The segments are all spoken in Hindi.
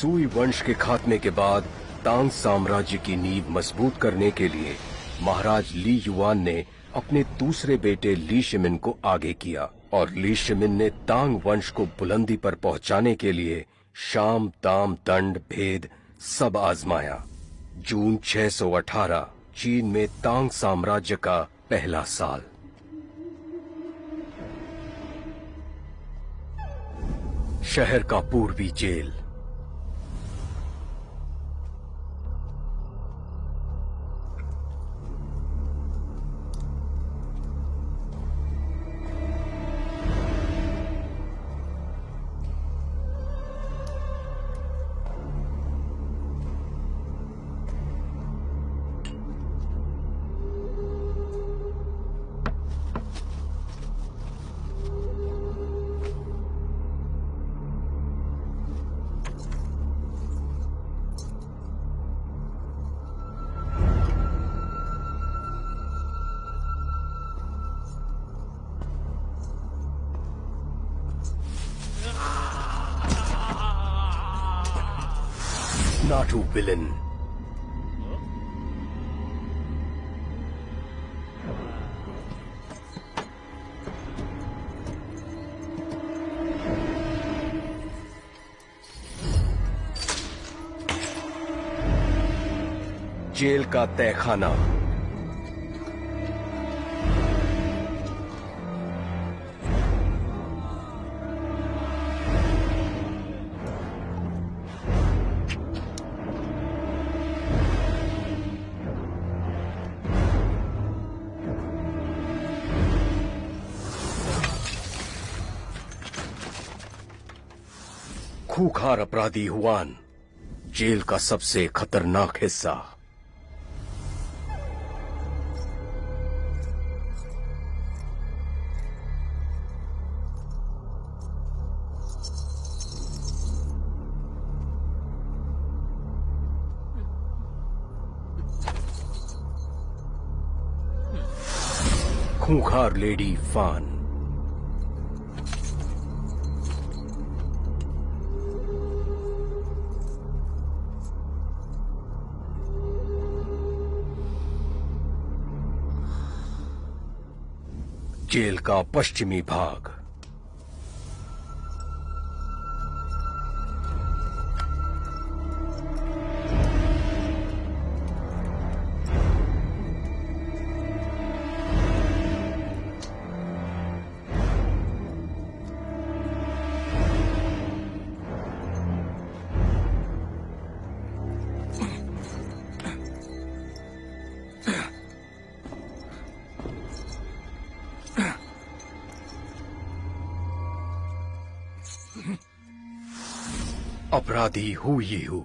सुई वंश के खात्मे के बाद तांग साम्राज्य की नींव मजबूत करने के लिए महाराज ली युआन ने अपने दूसरे बेटे ली शिमिन को आगे किया और ली शिमिन ने तांग वंश को बुलंदी पर पहुंचाने के लिए शाम दाम दंड भेद सब आजमाया। जून 618 चीन में तांग साम्राज्य का पहला साल। शहर का पूर्वी जेल। Natu villain. जेल का तहखाना। खूंखार अपराधी हुआन, जेल का सबसे खतरनाक हिस्सा। खूंखार लेडी फान। जेल का पश्चिमी भाग। अपराधी हु ये हूं।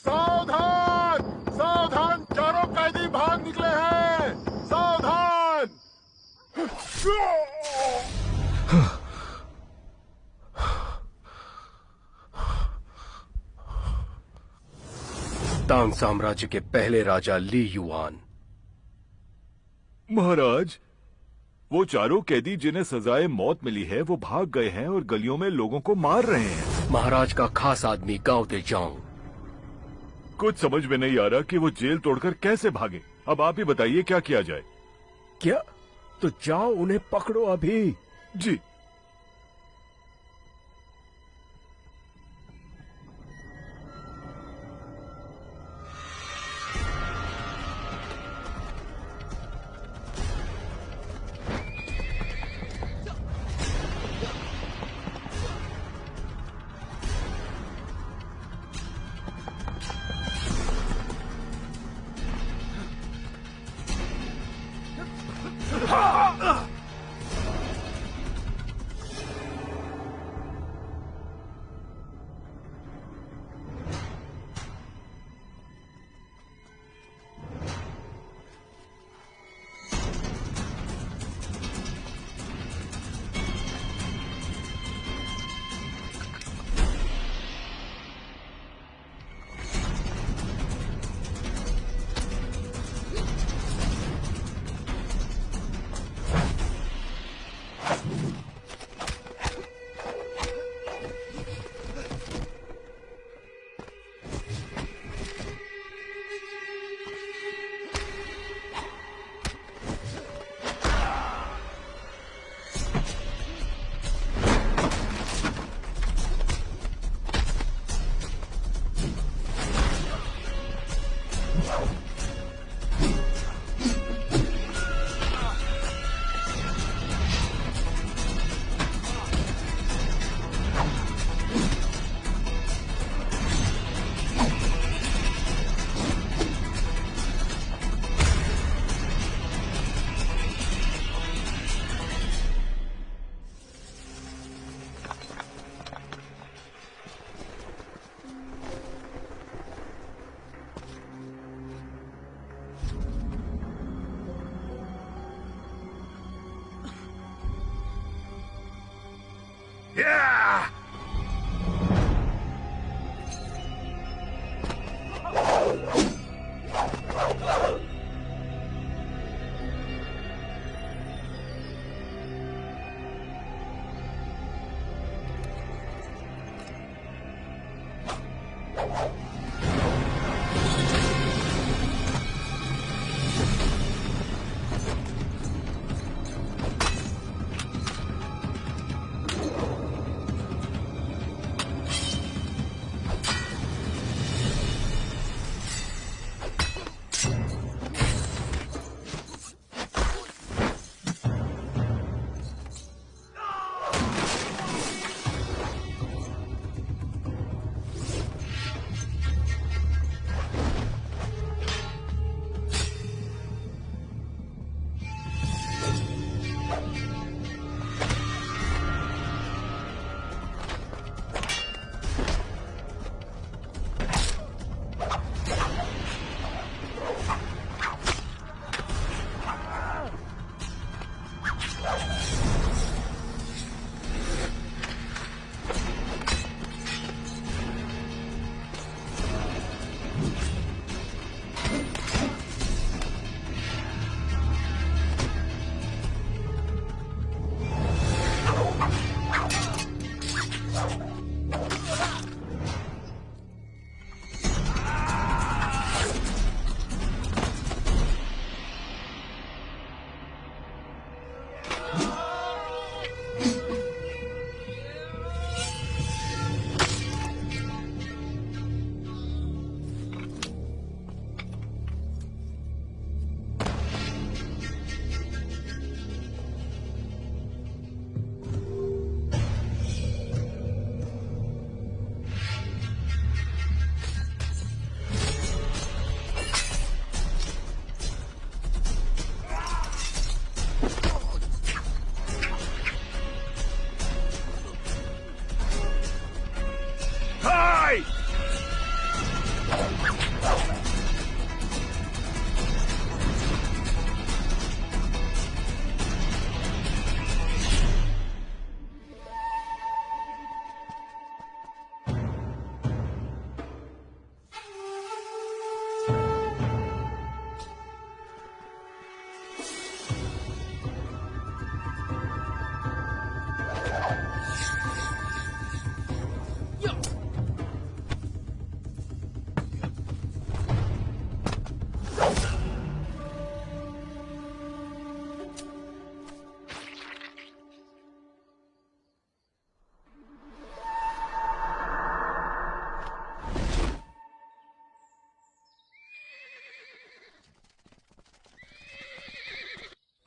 सावधान! सावधान! चारों कैदी भाग निकले हैं! सावधान! तांग साम्राज्य के पहले राजा ली युआन। महाराज, वो चारों कैदी जिन्हें सजाए मौत मिली है वो भाग गए हैं और गलियों में लोगों को मार रहे हैं। महाराज का खास आदमी गांव दे जाऊं। कुछ समझ में नहीं आ रहा कि वो जेल तोड़कर कैसे भागे। अब आप ही बताइए क्या किया जाए। क्या? तो जाओ उन्हें पकड़ो अभी। जी।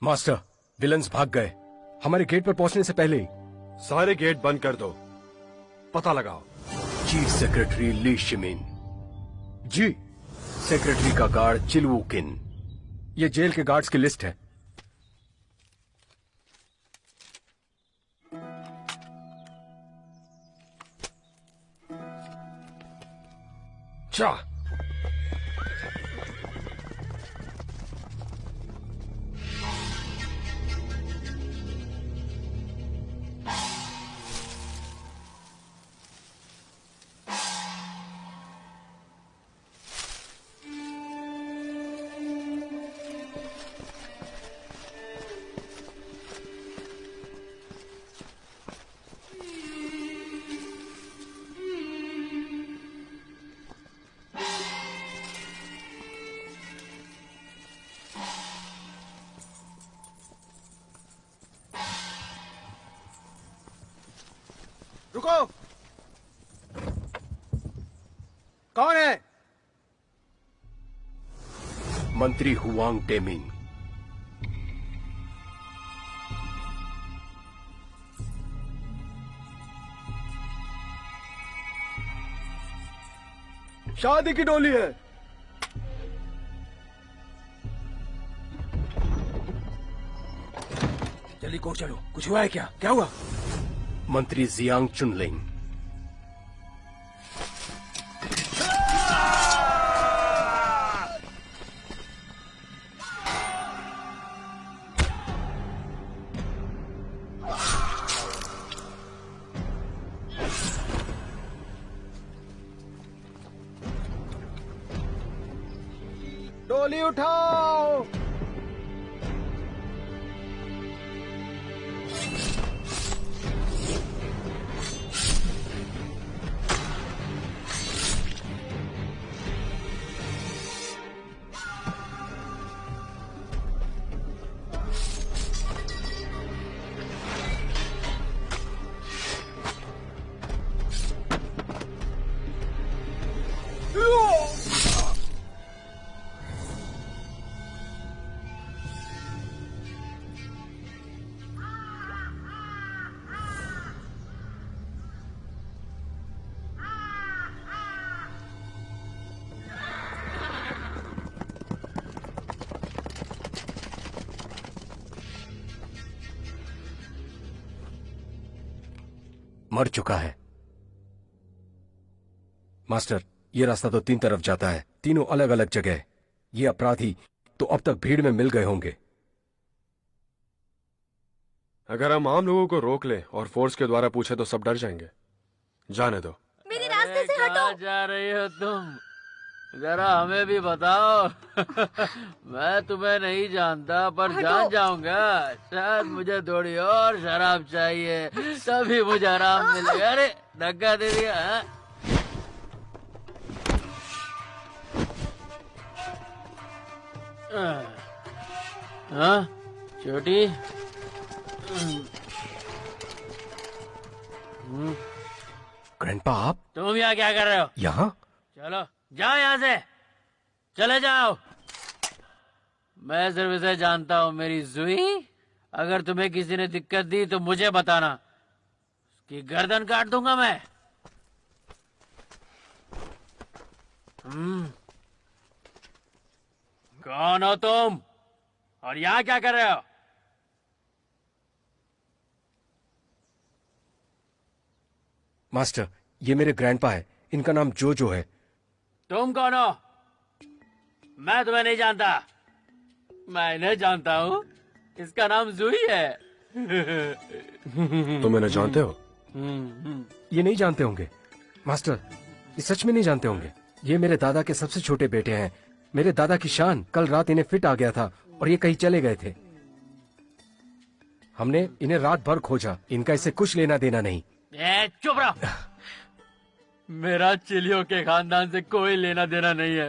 मास्टर, विलन्स भाग गए हमारे गेट पर पहुंचने से पहले ही। सारे गेट बंद कर दो, पता लगाओ। चीफ सेक्रेटरी ली शिमिन। जी। सेक्रेटरी का गार्ड चिलवू किन। ये जेल के गार्ड्स की लिस्ट है। चा रुको। कौन है? मंत्री हुआंग टेमिंग। शादी की डोली है। जल्दी को चलो, कुछ हुआ है क्या? क्या हुआ? मंत्री जियांग चुनलिंग। डोली उठाओ। मर चुका है। मास्टर, ये रास्ता तो 3 तरफ जाता है, तीनों अलग अलग जगह। ये अपराधी तो अब तक भीड़ में मिल गए होंगे। अगर हम आम लोगों को रोक लें और फोर्स के द्वारा पूछे तो सब डर जाएंगे। जाने दो। मेरे रास्ते से हटो। कहाँ जा रही हो तुम? जरा हमें भी बताओ। मैं तुम्हें नहीं जानता पर जान जाऊंगा। शायद मुझे थोड़ी और शराब चाहिए, तभी मुझे आराम मिलेगा। अरे धक्का दे दिया। हाँ छोटी। ग्रैंडपा, आप तुम यहाँ क्या कर रहे हो? यहाँ? चलो जाओ यहाँ से, चले जाओ। मैं सिर्फ इसे जानता हूँ, मेरी जुई। अगर तुम्हें किसी ने दिक्कत दी तो मुझे बताना, उसकी गर्दन काट दूंगा मैं। कौन हो तुम और यहाँ क्या कर रहे हो? मास्टर, ये मेरे ग्रैंडपा है। इनका नाम जोजो है। तुम कौन हो? मैं तुम्हें नहीं जानता। मैं इन्हें जानता हूँ, इसका नाम जूही है। तुम इन्हें जानते हो? ये नहीं जानते होंगे मास्टर, ये सच में नहीं जानते होंगे। ये मेरे दादा के सबसे छोटे बेटे हैं, मेरे दादा की शान। कल रात इन्हें फिट आ गया था और ये कहीं चले गए थे। हमने इन्हें रात भर खोजा। इनका इससे कुछ लेना देना नहीं। चुप रहो। मेरा चिलियों के खानदान से कोई लेना देना नहीं है।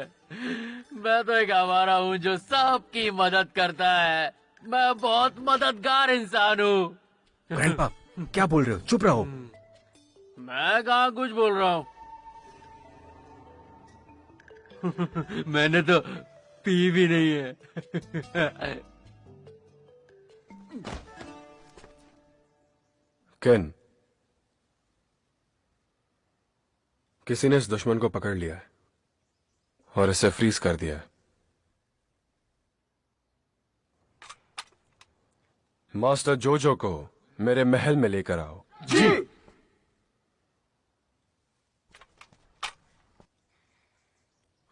मैं तो एक आवारा हूँ जो सबकी मदद करता है। मैं बहुत मददगार इंसान हूँ। ग्रैंडपा, क्या बोल रहे हो? चुप रहो। मैं कहाँ कुछ बोल रहा हूँ। मैंने तो पी भी नहीं है। केन, किसी ने इस दुश्मन को पकड़ लिया है और इसे फ्रीज कर दिया है। मास्टर जोजो को मेरे महल में लेकर आओ। जी।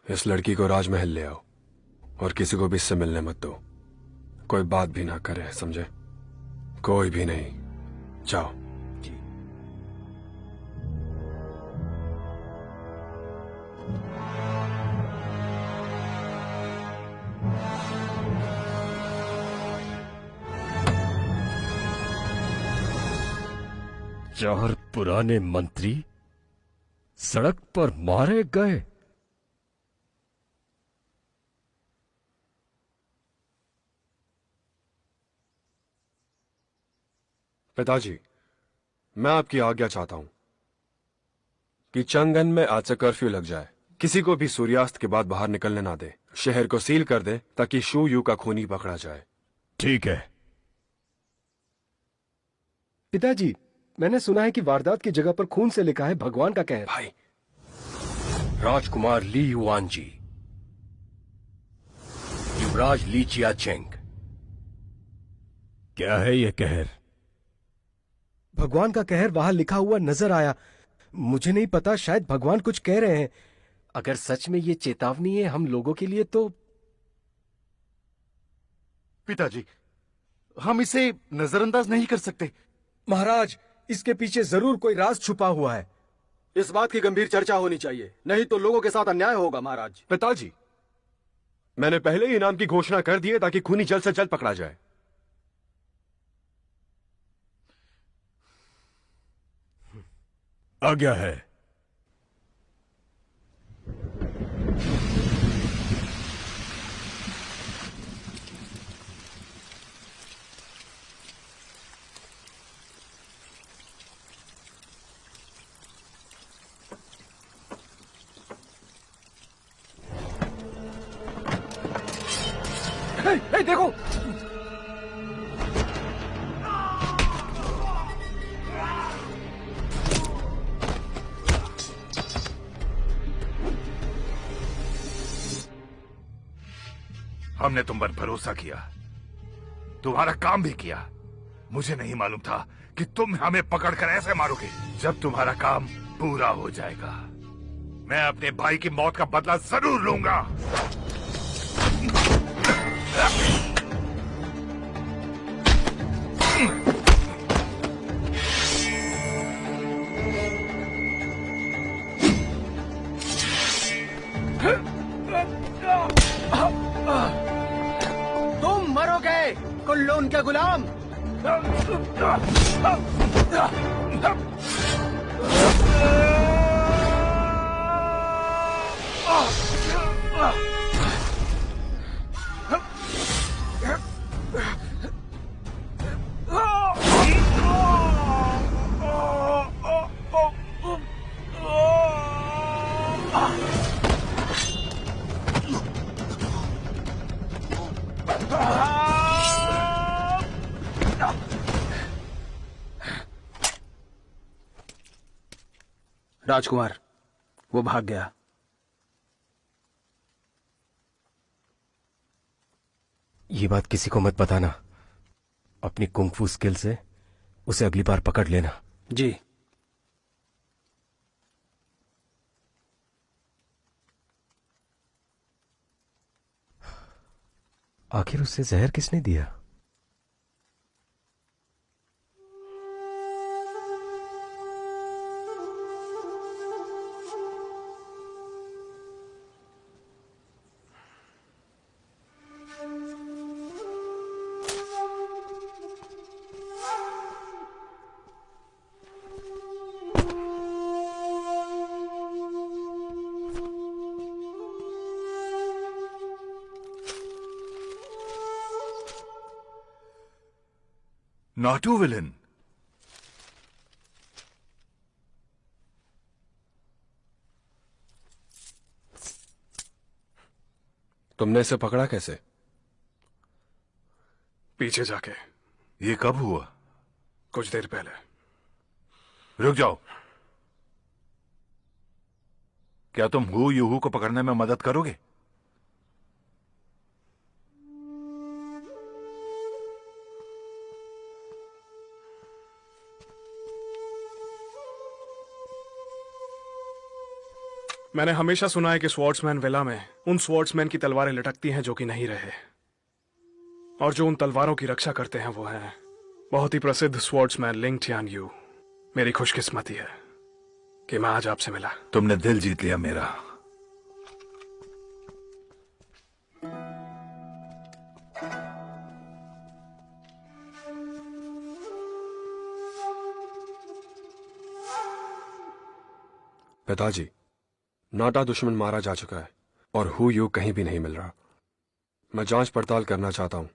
इस लड़की को राजमहल ले आओ और किसी को भी इससे मिलने मत दो। कोई बात भी ना करे, समझे? कोई भी नहीं। जाओ। चार पुराने मंत्री सड़क पर मारे गए। पिताजी, मैं आपकी आज्ञा चाहता हूं कि चंगन में आज से कर्फ्यू लग जाए। किसी को भी सूर्यास्त के बाद बाहर निकलने ना दे। शहर को सील कर दे ताकि शू यू का खूनी पकड़ा जाए। ठीक है। पिताजी, मैंने सुना है कि वारदात की जगह पर खून से लिखा है भगवान का कहर। भाई, राजकुमार ली युआन जी, युवराज ली चियाचेंग, क्या है ये कहर? भगवान का कहर वहां लिखा हुआ नजर आया। मुझे नहीं पता, शायद भगवान कुछ कह रहे हैं। अगर सच में ये चेतावनी है हम लोगों के लिए तो। पिताजी, हम इसे नजरअंदाज नहीं कर सकते। महाराज, इसके पीछे जरूर कोई राज छुपा हुआ है। इस बात की गंभीर चर्चा होनी चाहिए, नहीं तो लोगों के साथ अन्याय होगा। महाराज, पिताजी, मैंने पहले ही इनाम की घोषणा कर दी है ताकि खूनी जल्द से जल्द पकड़ा जाए। आज्ञा है। हे, देखो। हमने तुम पर भरोसा किया, तुम्हारा काम भी किया। मुझे नहीं मालूम था कि तुम हमें पकड़कर ऐसे मारोगे। जब तुम्हारा काम पूरा हो जाएगा, मैं अपने भाई की मौत का बदला जरूर लूंगा। तुम मरोगे कुल्लू उनके गुलाम। राजकुमार, वो भाग गया। ये बात किसी को मत बताना। अपनी कुंग-फू स्किल से उसे अगली बार पकड़ लेना। जी। आखिर उसे जहर किसने दिया? नाटू विलन। तुमने इसे पकड़ा कैसे? पीछे जाके ये कब हुआ? कुछ देर पहले। रुक जाओ। क्या तुम हु यूहू को पकड़ने में मदद करोगे? मैंने हमेशा सुना है कि स्वॉर्ड्समैन विला में उन स्वॉर्ड्समैन की तलवारें लटकती हैं जो कि नहीं रहे, और जो उन तलवारों की रक्षा करते हैं वो हैं बहुत ही प्रसिद्ध स्वॉर्ड्समैन लिंग टियान यू। मेरी खुशकिस्मती है कि मैं आज आपसे मिला। तुमने दिल जीत लिया मेरा। पिताजी, नाटा दुश्मन मारा जा चुका है और हु यू कहीं भी नहीं मिल रहा। मैं जांच पड़ताल करना चाहता हूं।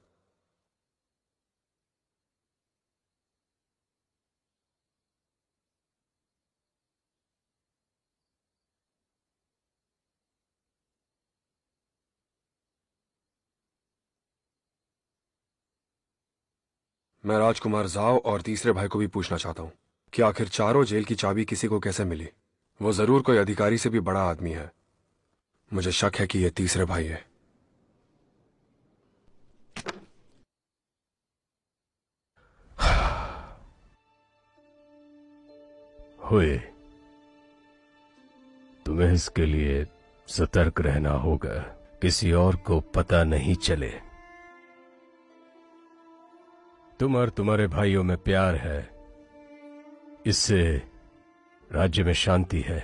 मैं राजकुमार जाओ और तीसरे भाई को भी पूछना चाहता हूं कि आखिर चारों जेल की चाबी किसी को कैसे मिली। वो जरूर कोई अधिकारी से भी बड़ा आदमी है। मुझे शक है कि ये तीसरे भाई है। हुए, तुम्हें इसके लिए सतर्क रहना होगा, किसी और को पता नहीं चले। तुम और तुम्हारे भाइयों में प्यार है, इससे राज्य में शांति है।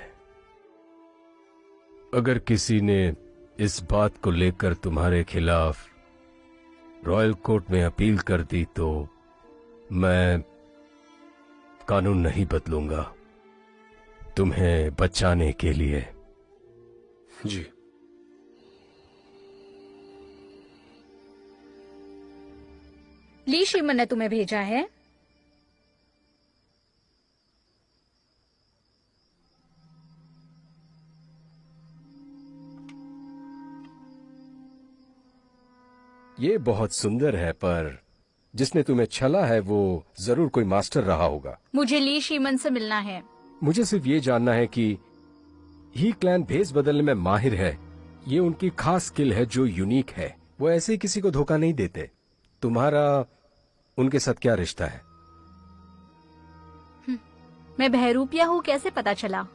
अगर किसी ने इस बात को लेकर तुम्हारे खिलाफ रॉयल कोर्ट में अपील कर दी तो मैं कानून नहीं बदलूंगा, तुम्हें बचाने के लिए। जी। ली शिमन ने तुम्हें भेजा है। ये बहुत सुंदर है, पर जिसने तुम्हें छला है वो जरूर कोई मास्टर रहा होगा। मुझे ली शिमन से मिलना है। मुझे सिर्फ ये जानना है कि ही क्लैन भेस बदलने में माहिर है। ये उनकी खास स्किल है जो यूनिक है। वो ऐसे ही किसी को धोखा नहीं देते। तुम्हारा उनके साथ क्या रिश्ता है? मैं बहरूपिया हूँ, कैसे पता चला?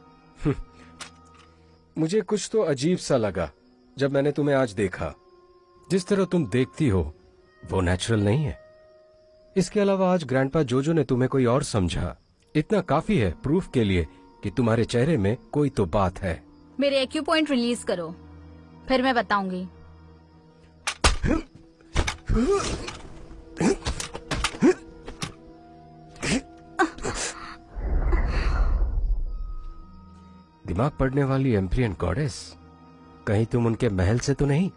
मुझे कुछ तो अजीब सा लगा जब मैंने तुम्हें आज देखा। जिस तरह तुम देखती हो वो नेचुरल नहीं है। इसके अलावा आज ग्रैंडपा जोजो ने तुम्हें कोई और समझा। इतना काफी है प्रूफ के लिए कि तुम्हारे चेहरे में कोई तो बात है। मेरे एक्यू पॉइंट रिलीज करो, फिर मैं बताऊंगी। दिमाग पड़ने वाली एम्प्रियन गॉडेस, कहीं तुम उनके महल से तो नहीं?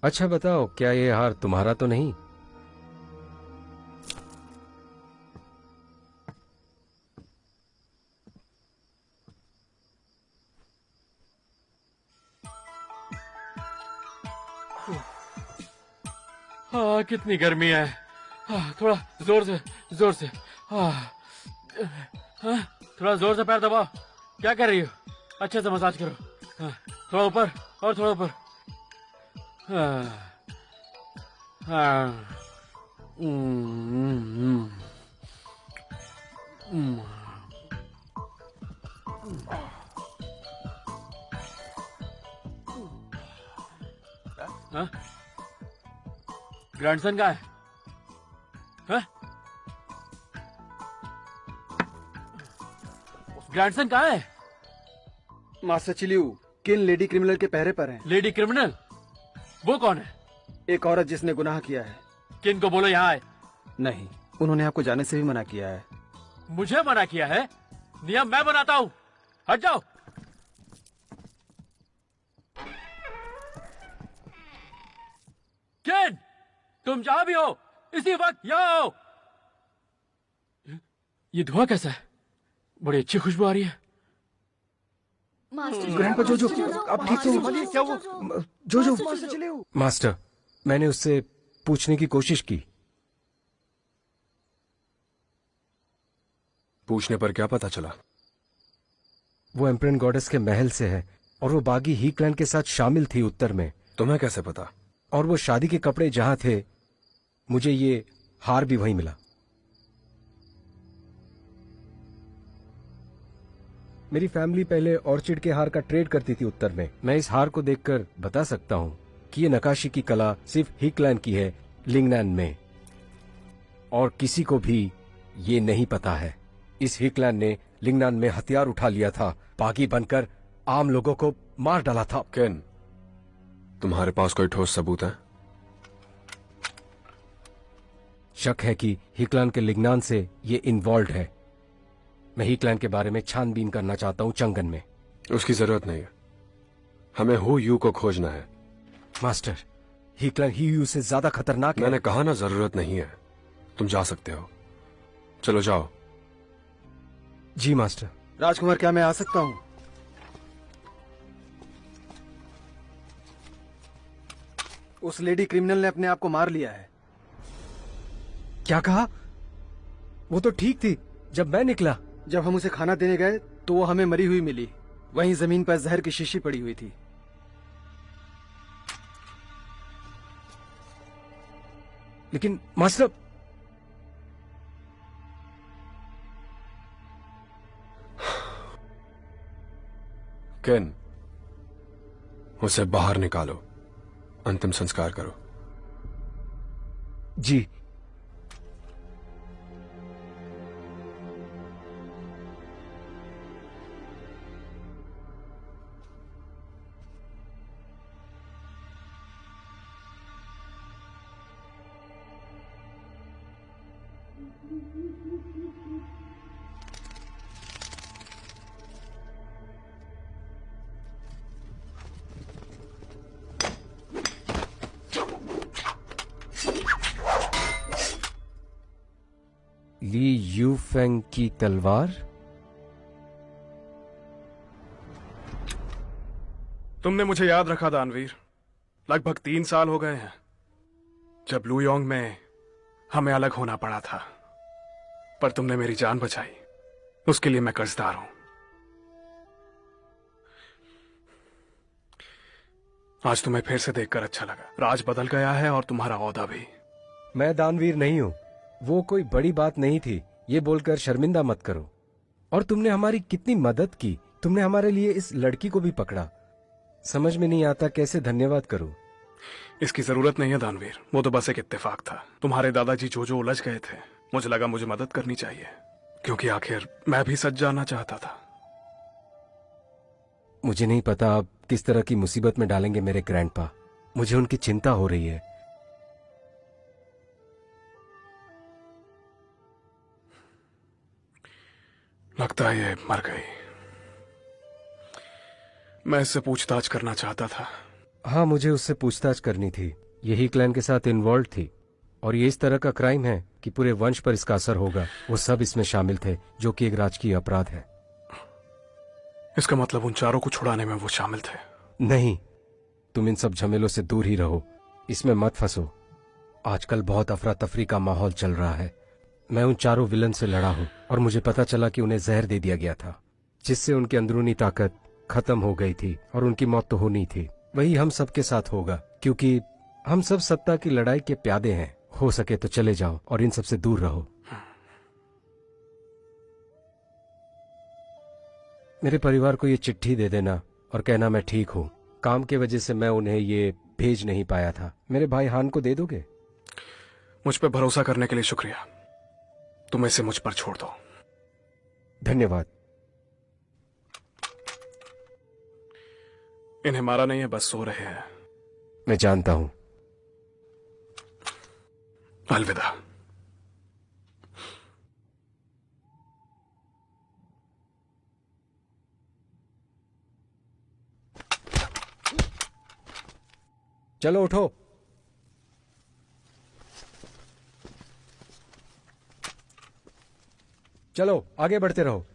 अच्छा बताओ, क्या ये हार तुम्हारा तो नहीं? कितनी गर्मी है। थोड़ा जोर से। थोड़ा जोर से पैर दबाओ। क्या कर रही हो? अच्छे से मसाज करो। थोड़ा ऊपर और थोड़ा ऊपर। ग्रैंडसन का है? ग्रैंडसन कहाँ है? मास्टर चिलियू किन लेडी क्रिमिनल के पहरे पर हैं। Lady criminal? वो कौन है? एक औरत जिसने गुनाह किया है। किन को बोलो यहाँ आए। नहीं, उन्होंने आपको जाने से भी मना किया है। मुझे मना किया है? नियम मैं बनाता हूँ, हट जाओ। किन, तुम जहां भी हो इसी वक्त यहाँ आओ। ये धुआं कैसा है? बड़ी अच्छी खुशबू आ रही है। ग्रैंडपा जो अब ठीक तो क्या वो जो मास्टर, मैंने उससे पूछने की कोशिश की। पूछने पर क्या पता चला? वो एम्परर गॉडेस के महल से है और वो बागी ही क्लैन के साथ शामिल थी उत्तर में। तुम्हें कैसे पता? और वो शादी के कपड़े जहां थे, मुझे ये हार भी वहीं मिला। मेरी फैमिली पहले ऑर्चिड के हार का ट्रेड करती थी उत्तर में। मैं इस हार को देखकर बता सकता हूं कि ये नक्काशी की कला सिर्फ ही क्लैन की है लिंगनैन में, और किसी को भी ये नहीं पता है। इस ही क्लैन ने लिंगनान में हथियार उठा लिया था, बागी बनकर आम लोगों को मार डाला था। केन, तुम्हारे पास कोई ठोस सबूत है? शक है कि हिक्लान के लिग्नान से ये इन्वॉल्व है। मैं हिक्लान के बारे में छानबीन करना चाहता हूं चंगन में। उसकी जरूरत नहीं है, हमें हु यू को खोजना है। मास्टर, हिक्लान ही यू से ज्यादा खतरनाक है। मैंने कहा ना, जरूरत नहीं है। तुम जा सकते हो, चलो जाओ। जी मास्टर। राजकुमार, क्या मैं आ सकता हूं? उस लेडी क्रिमिनल ने अपने आप को मार लिया है। क्या कहा? वो तो ठीक थी जब मैं निकला। जब हम उसे खाना देने गए तो वो हमें मरी हुई मिली। वहीं जमीन पर जहर की शीशी पड़ी हुई थी। लेकिन मास्टर, केन, उसे बाहर निकालो, अंतिम संस्कार करो। जी। ली यूफेंग की तलवार? तुमने मुझे याद रखा दानवीर। लगभग 3 साल हो गए हैं जब लुयोंग में हमें अलग होना पड़ा था, पर तुमने मेरी जान बचाई। उसके लिए मैं कर्जदार हूं। आज तुम्हें फिर से देखकर अच्छा लगा। राज बदल गया है और तुम्हारा ओहदा भी। मैं दानवीर नहीं हूं। वो कोई बड़ी बात नहीं थी, ये बोलकर शर्मिंदा मत करो। और तुमने हमारी कितनी मदद की। तुमने हमारे लिए इस लड़की को भी पकड़ा। समझ में नहीं आता कैसे धन्यवाद करूं। इसकी जरूरत नहीं है दानवीर, वो तो बस एक इत्तेफाक था। तुम्हारे दादाजी जो उलझ गए थे, मुझे लगा मुझे मदद करनी चाहिए, क्योंकि आखिर मैं भी सच जानना चाहता था। मुझे नहीं पता आप किस तरह की मुसीबत में डालेंगे मेरे ग्रैंडपा। मुझे उनकी चिंता हो रही है। लगता है ये मर गई। मैं इससे पूछताछ करना चाहता था। हाँ, मुझे उससे पूछताछ करनी थी। यही क्लैन के साथ इन्वॉल्व थी, और ये इस तरह का क्राइम है कि पूरे वंश पर इसका असर होगा। वो सब इसमें शामिल थे, जो कि एक राजकीय अपराध है। इसका मतलब उन चारों को छुड़ाने में वो शामिल थे? नहीं, तुम इन सब झमेलों से दूर ही रहो। इसमें मत फंसो। आजकल बहुत अफरा तफरी का माहौल चल रहा है। मैं उन चारों विलन से लड़ा हूं, और मुझे पता चला कि उन्हें जहर दे दिया गया था, जिससे उनकी अंदरूनी ताकत खत्म हो गई थी, और उनकी मौत तो होनी थी। वही हम सबके साथ होगा, क्योंकि हम सब सत्ता की लड़ाई के प्यादे हैं। हो सके तो चले जाओ और इन सबसे दूर रहो। मेरे परिवार को ये चिट्ठी दे देना और कहना मैं ठीक हूं। काम के वजह से मैं उन्हें ये भेज नहीं पाया था। मेरे भाई हान को दे दोगे? मुझ पर भरोसा करने के लिए शुक्रिया। तुम इसे मुझ पर छोड़ दो। धन्यवाद। इन्हें मारा नहीं है, बस सो रहे हैं। मैं जानता हूं। अलविदा। चलो उठो। चलो आगे बढ़ते रहो।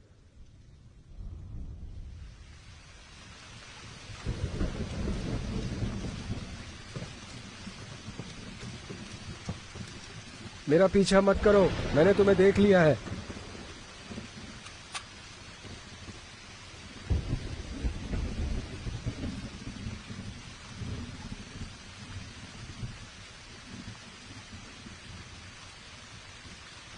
मेरा पीछा मत करो, मैंने तुम्हें देख लिया है।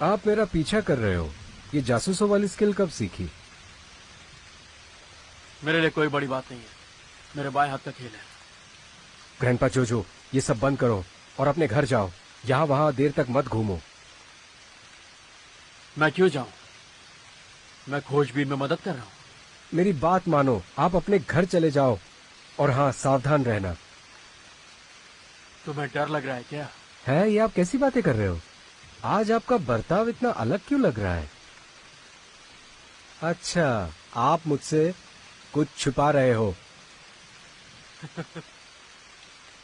आप मेरा पीछा कर रहे हो। ये जासूसों वाली स्किल कब सीखी? मेरे लिए कोई बड़ी बात नहीं है, मेरे बाएं हाथ का खेल है। ग्रैंडपा जोजो, ये सब बंद करो और अपने घर जाओ। यहाँ वहां देर तक मत घूमो। मैं क्यों जाऊं? मैं खोजबीन में मदद कर रहा हूं। मेरी बात मानो, आप अपने घर चले जाओ। और हाँ, सावधान रहना। तुम्हें डर लग रहा है क्या? है, ये आप कैसी बातें कर रहे हो? आज आपका बर्ताव इतना अलग क्यों लग रहा है? अच्छा, आप मुझसे कुछ छुपा रहे हो।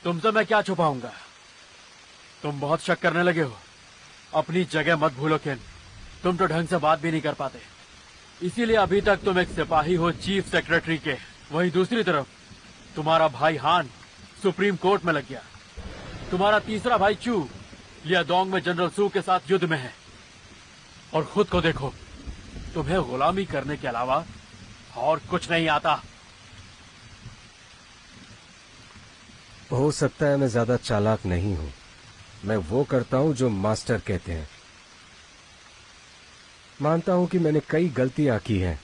तुमसे मैं क्या छुपाऊंगा? तुम बहुत शक करने लगे हो। अपनी जगह मत भूलो केन, तुम तो ढंग से बात भी नहीं कर पाते। इसीलिए अभी तक तुम एक सिपाही हो चीफ सेक्रेटरी के। वहीं दूसरी तरफ तुम्हारा भाई हान सुप्रीम कोर्ट में लग गया। तुम्हारा तीसरा भाई चू लियादोंग में जनरल सू के साथ युद्ध में है। और खुद को देखो, तुम्हें गुलामी करने के अलावा और कुछ नहीं आता। हो सकता है मैं ज्यादा चालाक नहीं हूं। मैं वो करता हूं जो मास्टर कहते हैं। मानता हूं कि मैंने कई गलतियां की हैं,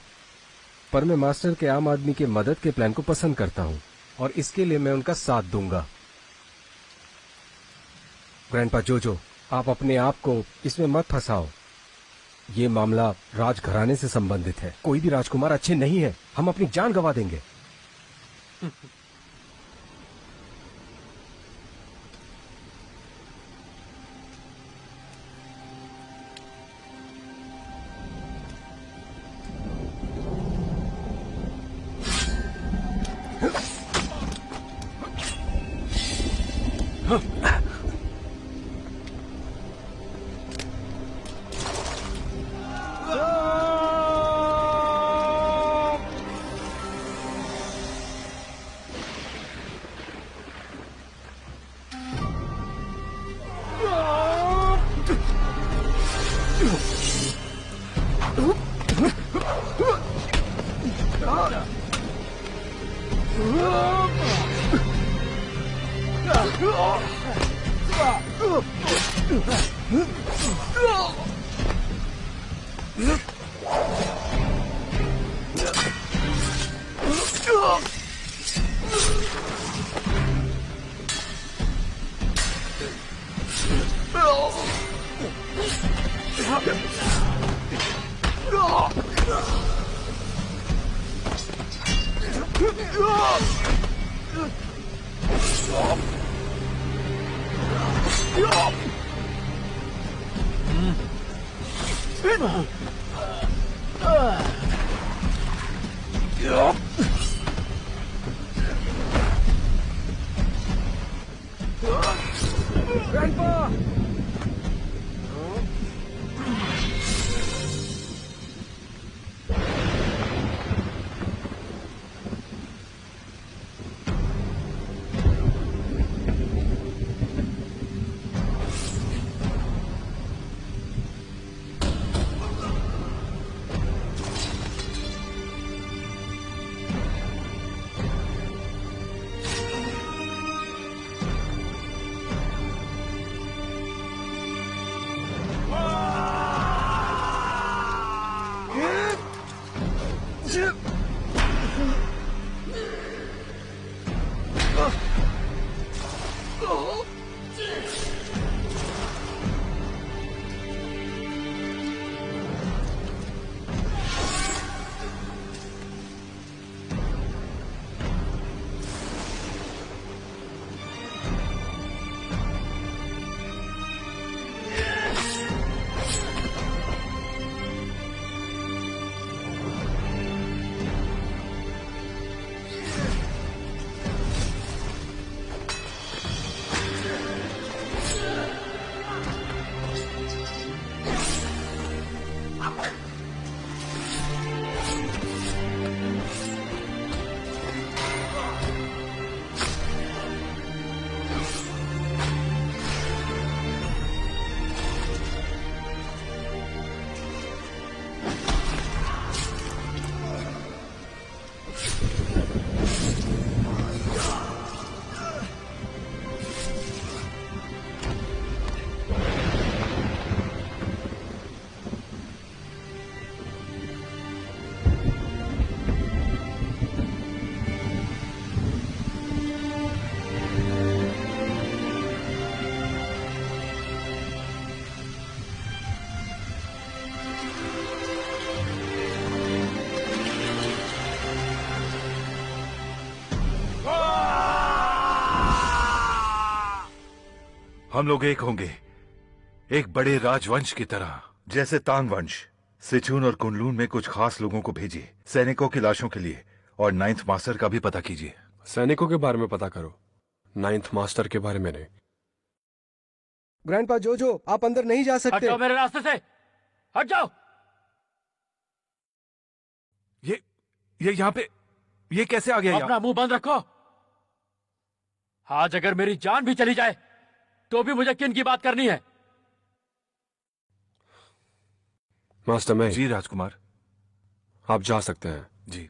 पर मैं मास्टर के आम आदमी के मदद के प्लान को पसंद करता हूं और इसके लिए मैं उनका साथ दूंगा। ग्रैंडपा जोजो, आप अपने आप को इसमें मत फंसाओ। ये मामला राजघराने से संबंधित है। कोई भी राजकुमार अच्छे नहीं है। हम अपनी जान गंवा देंगे। हम लोग एक होंगे, एक बड़े राजवंश की तरह, जैसे तांग वंश। सिचुन और कुनलून में कुछ खास लोगों को भेजिए सैनिकों की लाशों के लिए, और 9th मास्टर का भी पता कीजिए। सैनिकों के बारे में पता करो, 9th मास्टर के बारे में नहीं। ग्रैंडपा जोजो, आप अंदर नहीं जा हट सकते। जाओ मेरे रास्ते से, हट जाओ। ये यहाँ पे, ये कैसे आ गया? अपना मुंह बंद रखो। आज अगर मेरी जान भी चली जाए तो भी मुझे किन की बात करनी है? मास्टर मैं जी राजकुमार। आप जा सकते हैं। जी।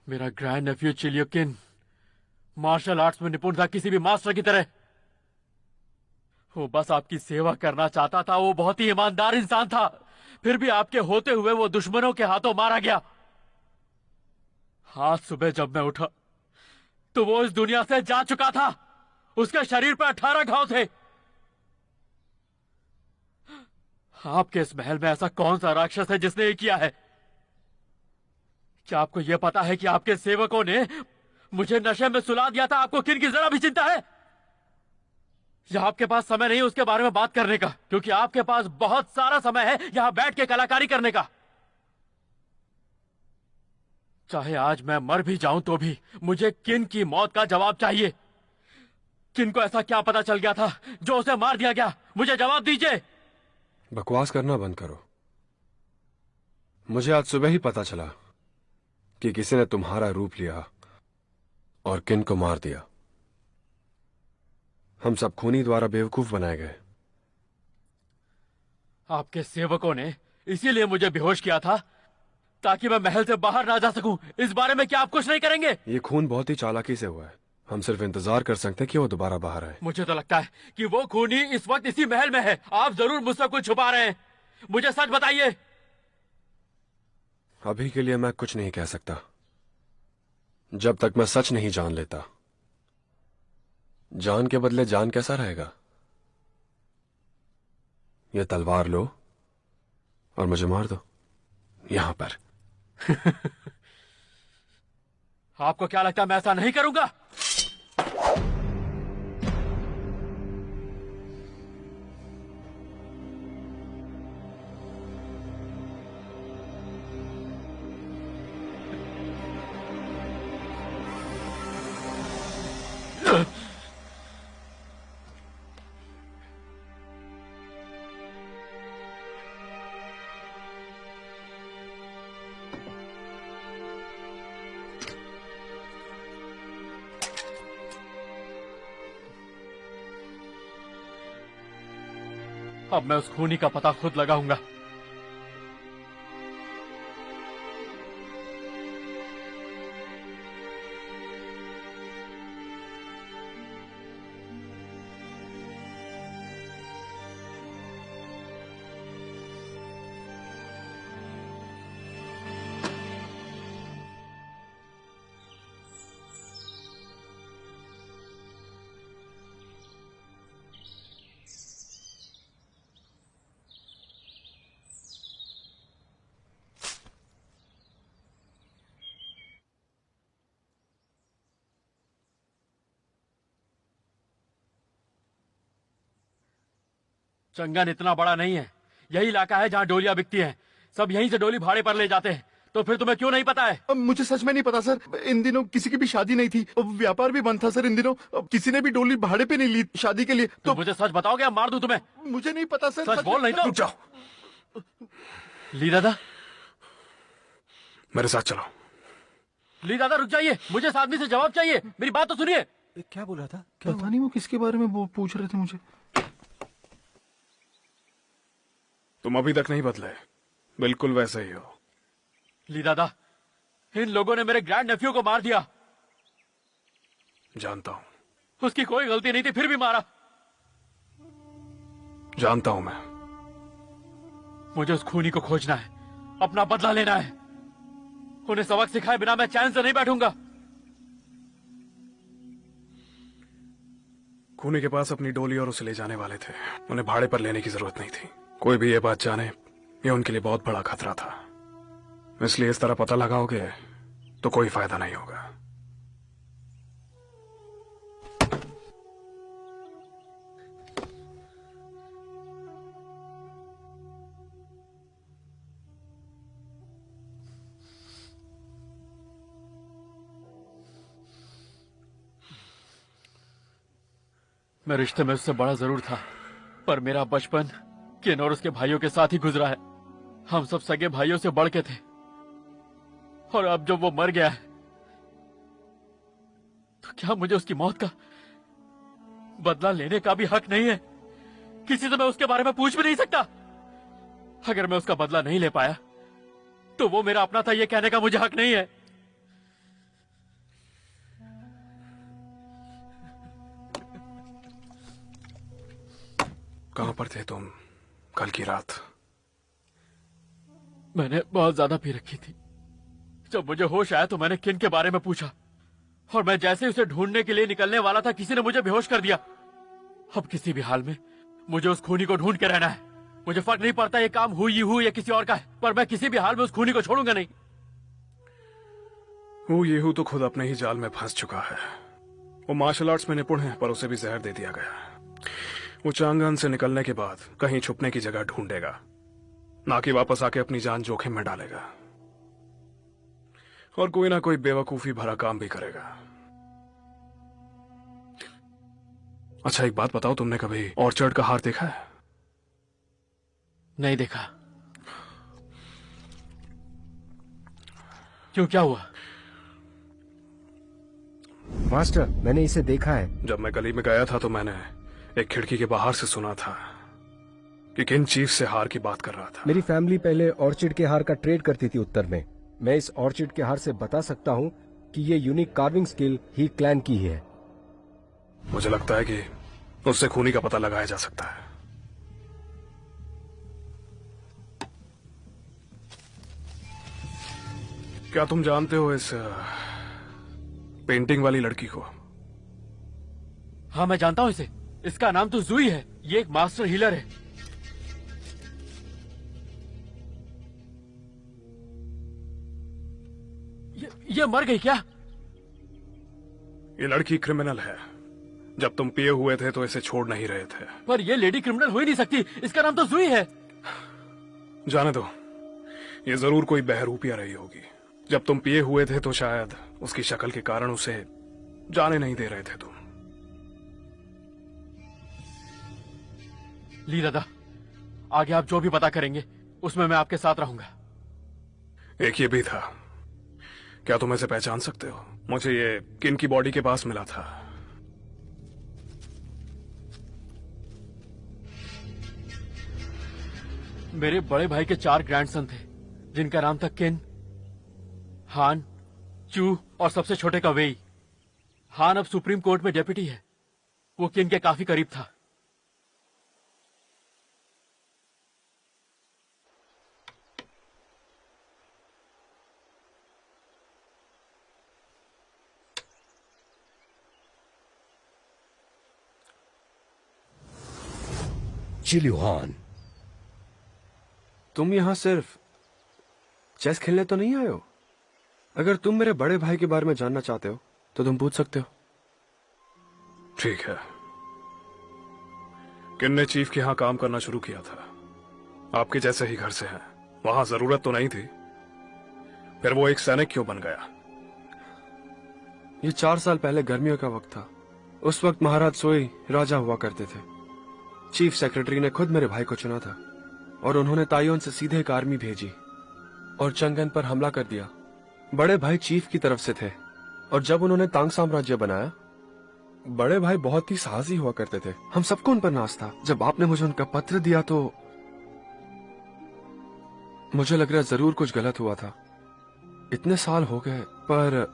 मेरा ग्रैंड नेफ्यू चिलियोकिन मार्शल आर्ट्स में निपुण था, किसी भी मास्टर की तरह। वो बस आपकी सेवा करना चाहता था। वो बहुत ही ईमानदार इंसान था, फिर भी आपके होते हुए वो दुश्मनों के हाथों मारा गया। आज सुबह जब मैं उठा तो वो इस दुनिया से जा चुका था। उसके शरीर पर 18 घाव थे। आपके इस महल में ऐसा कौन सा राक्षस है जिसने ये किया है? क्या आपको यह पता है कि आपके सेवकों ने मुझे नशे में सुला दिया था? आपको किन की जरा भी चिंता है? या आपके पास समय नहीं उसके बारे में बात करने का? क्योंकि आपके पास बहुत सारा समय है यहां बैठ के कलाकारी करने का। चाहे आज मैं मर भी जाऊं तो भी मुझे किन की मौत का जवाब चाहिए। किन को ऐसा क्या पता चल गया था जो उसे मार दिया गया? मुझे जवाब दीजिए। बकवास करना बंद करो। मुझे आज सुबह ही पता चला कि किसी ने तुम्हारा रूप लिया और किन को मार दिया। हम सब खूनी द्वारा बेवकूफ बनाए गए। आपके सेवकों ने इसीलिए मुझे बेहोश किया था ताकि मैं महल से बाहर ना जा सकूं। इस बारे में क्या आप कुछ नहीं करेंगे? ये खून बहुत ही चालाकी से हुआ है। हम सिर्फ इंतजार कर सकते हैं कि वो दोबारा बाहर आए। मुझे तो लगता है कि वो खूनी इस वक्त इसी महल में है। आप जरूर मुझसे कुछ छुपा रहे हैं। मुझे सच बताइए। अभी के लिए मैं कुछ नहीं कह सकता जब तक मैं सच नहीं जान लेता। जान के बदले जान कैसा रहेगा? ये तलवार लो और मुझे मार दो यहां पर। आपको क्या लगता है मैं ऐसा नहीं करूंगा? अब मैं उस खूनी का पता खुद लगाऊंगा। चंगन इतना बड़ा नहीं है। यही इलाका है जहाँ डोलियां बिकती हैं। सब यहीं से डोली भाड़े पर ले जाते हैं। तो फिर तुम्हें क्यों नहीं पता है? अब मुझे सच में नहीं पता सर। इन दिनों किसी की भी शादी नहीं थी। अब व्यापार भी बंद था सर इन दिनों। अब किसी ने भी डोली भाड़े पे नहीं ली शादी के लिए। तो मुझे सच बताओगे या मार दूं तुम्हें? मुझे नहीं पता सर। सच बोल नहीं तो। रुक जाओ। ली दादा, मेरे साथ चलो। ली दादा रुक जाइए। मुझे इस आदमी से जवाब चाहिए। मेरी बात तो सुनिए। क्या बोल रहा था? पता नहीं वो किसके बारे में वो पूछ रहे थे मुझे। तुम अभी तक नहीं बदले, बिल्कुल वैसे ही हो। ली दादा, इन लोगों ने मेरे ग्रैंड नेफ्यू को मार दिया। जानता हूं। उसकी कोई गलती नहीं थी, फिर भी मारा। जानता हूं मैं। मुझे उस खूनी को खोजना है, अपना बदला लेना है। उन्हें सबक सिखाए बिना मैं चैन से नहीं बैठूंगा। खूनी के पास अपनी डोली और उसे ले जाने वाले थे। उन्हें भाड़े पर लेने की जरूरत नहीं थी। कोई भी ये बात जाने, ये उनके लिए बहुत बड़ा खतरा था। इसलिए इस तरह पता लगाओगे तो कोई फायदा नहीं होगा। मैं रिश्ते में उससे बड़ा जरूर था, पर मेरा बचपन किन और उसके भाइयों के साथ ही गुजरा है। हम सब सगे भाइयों से बढ़ के थे, और अब जब वो मर गया है तो क्या मुझे उसकी मौत का बदला लेने का भी हक नहीं है? किसी से मैं उसके बारे में पूछ भी नहीं सकता? अगर मैं उसका बदला नहीं ले पाया तो वो मेरा अपना था, ये कहने का मुझे हक नहीं है। कहां पर थे तुम कल की रात? मैंने बहुत ज्यादा पी रखी थी। जब मुझे होश आया तो मैंने किन के बारे में पूछा, और मैं जैसे उसे ढूंढने के लिए निकलने वाला था, किसी ने मुझे बेहोश कर दिया। अब किसी भी हाल में मुझे उस खूनी को ढूंढ के रहना है। मुझे फर्क नहीं पड़ता ये काम हुई या किसी और का है, पर मैं किसी भी हाल में उस खूनी को छोड़ूंगा नहीं। येहू तो खुद अपने ही जाल में फंस चुका है। वो मार्शल आर्ट्स में निपुण है, पर उसे भी जहर दे दिया गया। वो चांगन से निकलने के बाद कहीं छुपने की जगह ढूंढेगा, ना कि वापस आके अपनी जान जोखिम में डालेगा, और कोई ना कोई बेवकूफी भरा काम भी करेगा। अच्छा एक बात बताओ, तुमने कभी ऑर्चर्ड का हार देखा है? नहीं देखा। क्यों, क्या हुआ? मास्टर, मैंने इसे देखा है। जब मैं गली में गया था तो मैंने एक खिड़की के बाहर से सुना था कि किन चीफ से हार की बात कर रहा था। मेरी फैमिली पहले ऑर्चिड के हार का ट्रेड करती थी उत्तर में। मैं इस ऑर्चिड के हार से बता सकता हूँ कि ये यूनिक कार्विंग स्किल ही क्लैन की है। मुझे लगता है कि उससे खूनी का पता लगाया जा सकता है। क्या तुम जानते हो इस पेंटिंग वाली लड़की को? हाँ, मैं जानता हूँ इसे। इसका नाम तो जुई है। ये एक मास्टर हीलर है। ये मर गई क्या? ये लड़की क्रिमिनल है। जब तुम पिए हुए थे तो इसे छोड़ नहीं रहे थे। पर ये लेडी क्रिमिनल हो ही नहीं सकती। इसका नाम तो जुई है। जाने दो, ये जरूर कोई बहरूपिया रही होगी। जब तुम पिए हुए थे तो शायद उसकी शक्ल के कारण उसे जाने नहीं दे रहे थे तुम। ली दादा, आगे आप जो भी पता करेंगे उसमें मैं आपके साथ रहूंगा। एक ये भी था। क्या तुम इसे पहचान सकते हो? मुझे ये किन की बॉडी के पास मिला था। मेरे बड़े भाई के 4 ग्रैंडसन थे, जिनका नाम था किन, हान, चू और सबसे छोटे का वेई। हान अब सुप्रीम कोर्ट में डेप्यूटी है। वो किन के काफी करीब था। चिल्यूहान, तुम यहां सिर्फ चेस खेलने तो नहीं आए हो? अगर तुम मेरे बड़े भाई के बारे में जानना चाहते हो तो तुम पूछ सकते हो। ठीक है। किन ने चीफ के यहां काम करना शुरू किया था। आपके जैसे ही घर से हैं। वहां जरूरत तो नहीं थी, फिर वो एक सैनिक क्यों बन गया? ये 4 साल पहले गर्मियों का वक्त था। उस वक्त महाराज सोई राजा हुआ करते थे। चीफ सेक्रेटरी ने खुद मेरे भाई को चुना था, और उन्होंने ताइयोन से सीधे एक आर्मी भेजी और चंगन पर हमला कर दिया। बड़े भाई चीफ की तरफ से थे, और जब उन्होंने तांग साम्राज्य बनाया, बड़े भाई बहुत ही साहसी हुआ करते थे। हम सबको उन पर नाज था। जब आपने मुझे उनका पत्र दिया तो मुझे लग रहा जरूर कुछ गलत हुआ था। इतने साल हो गए, पर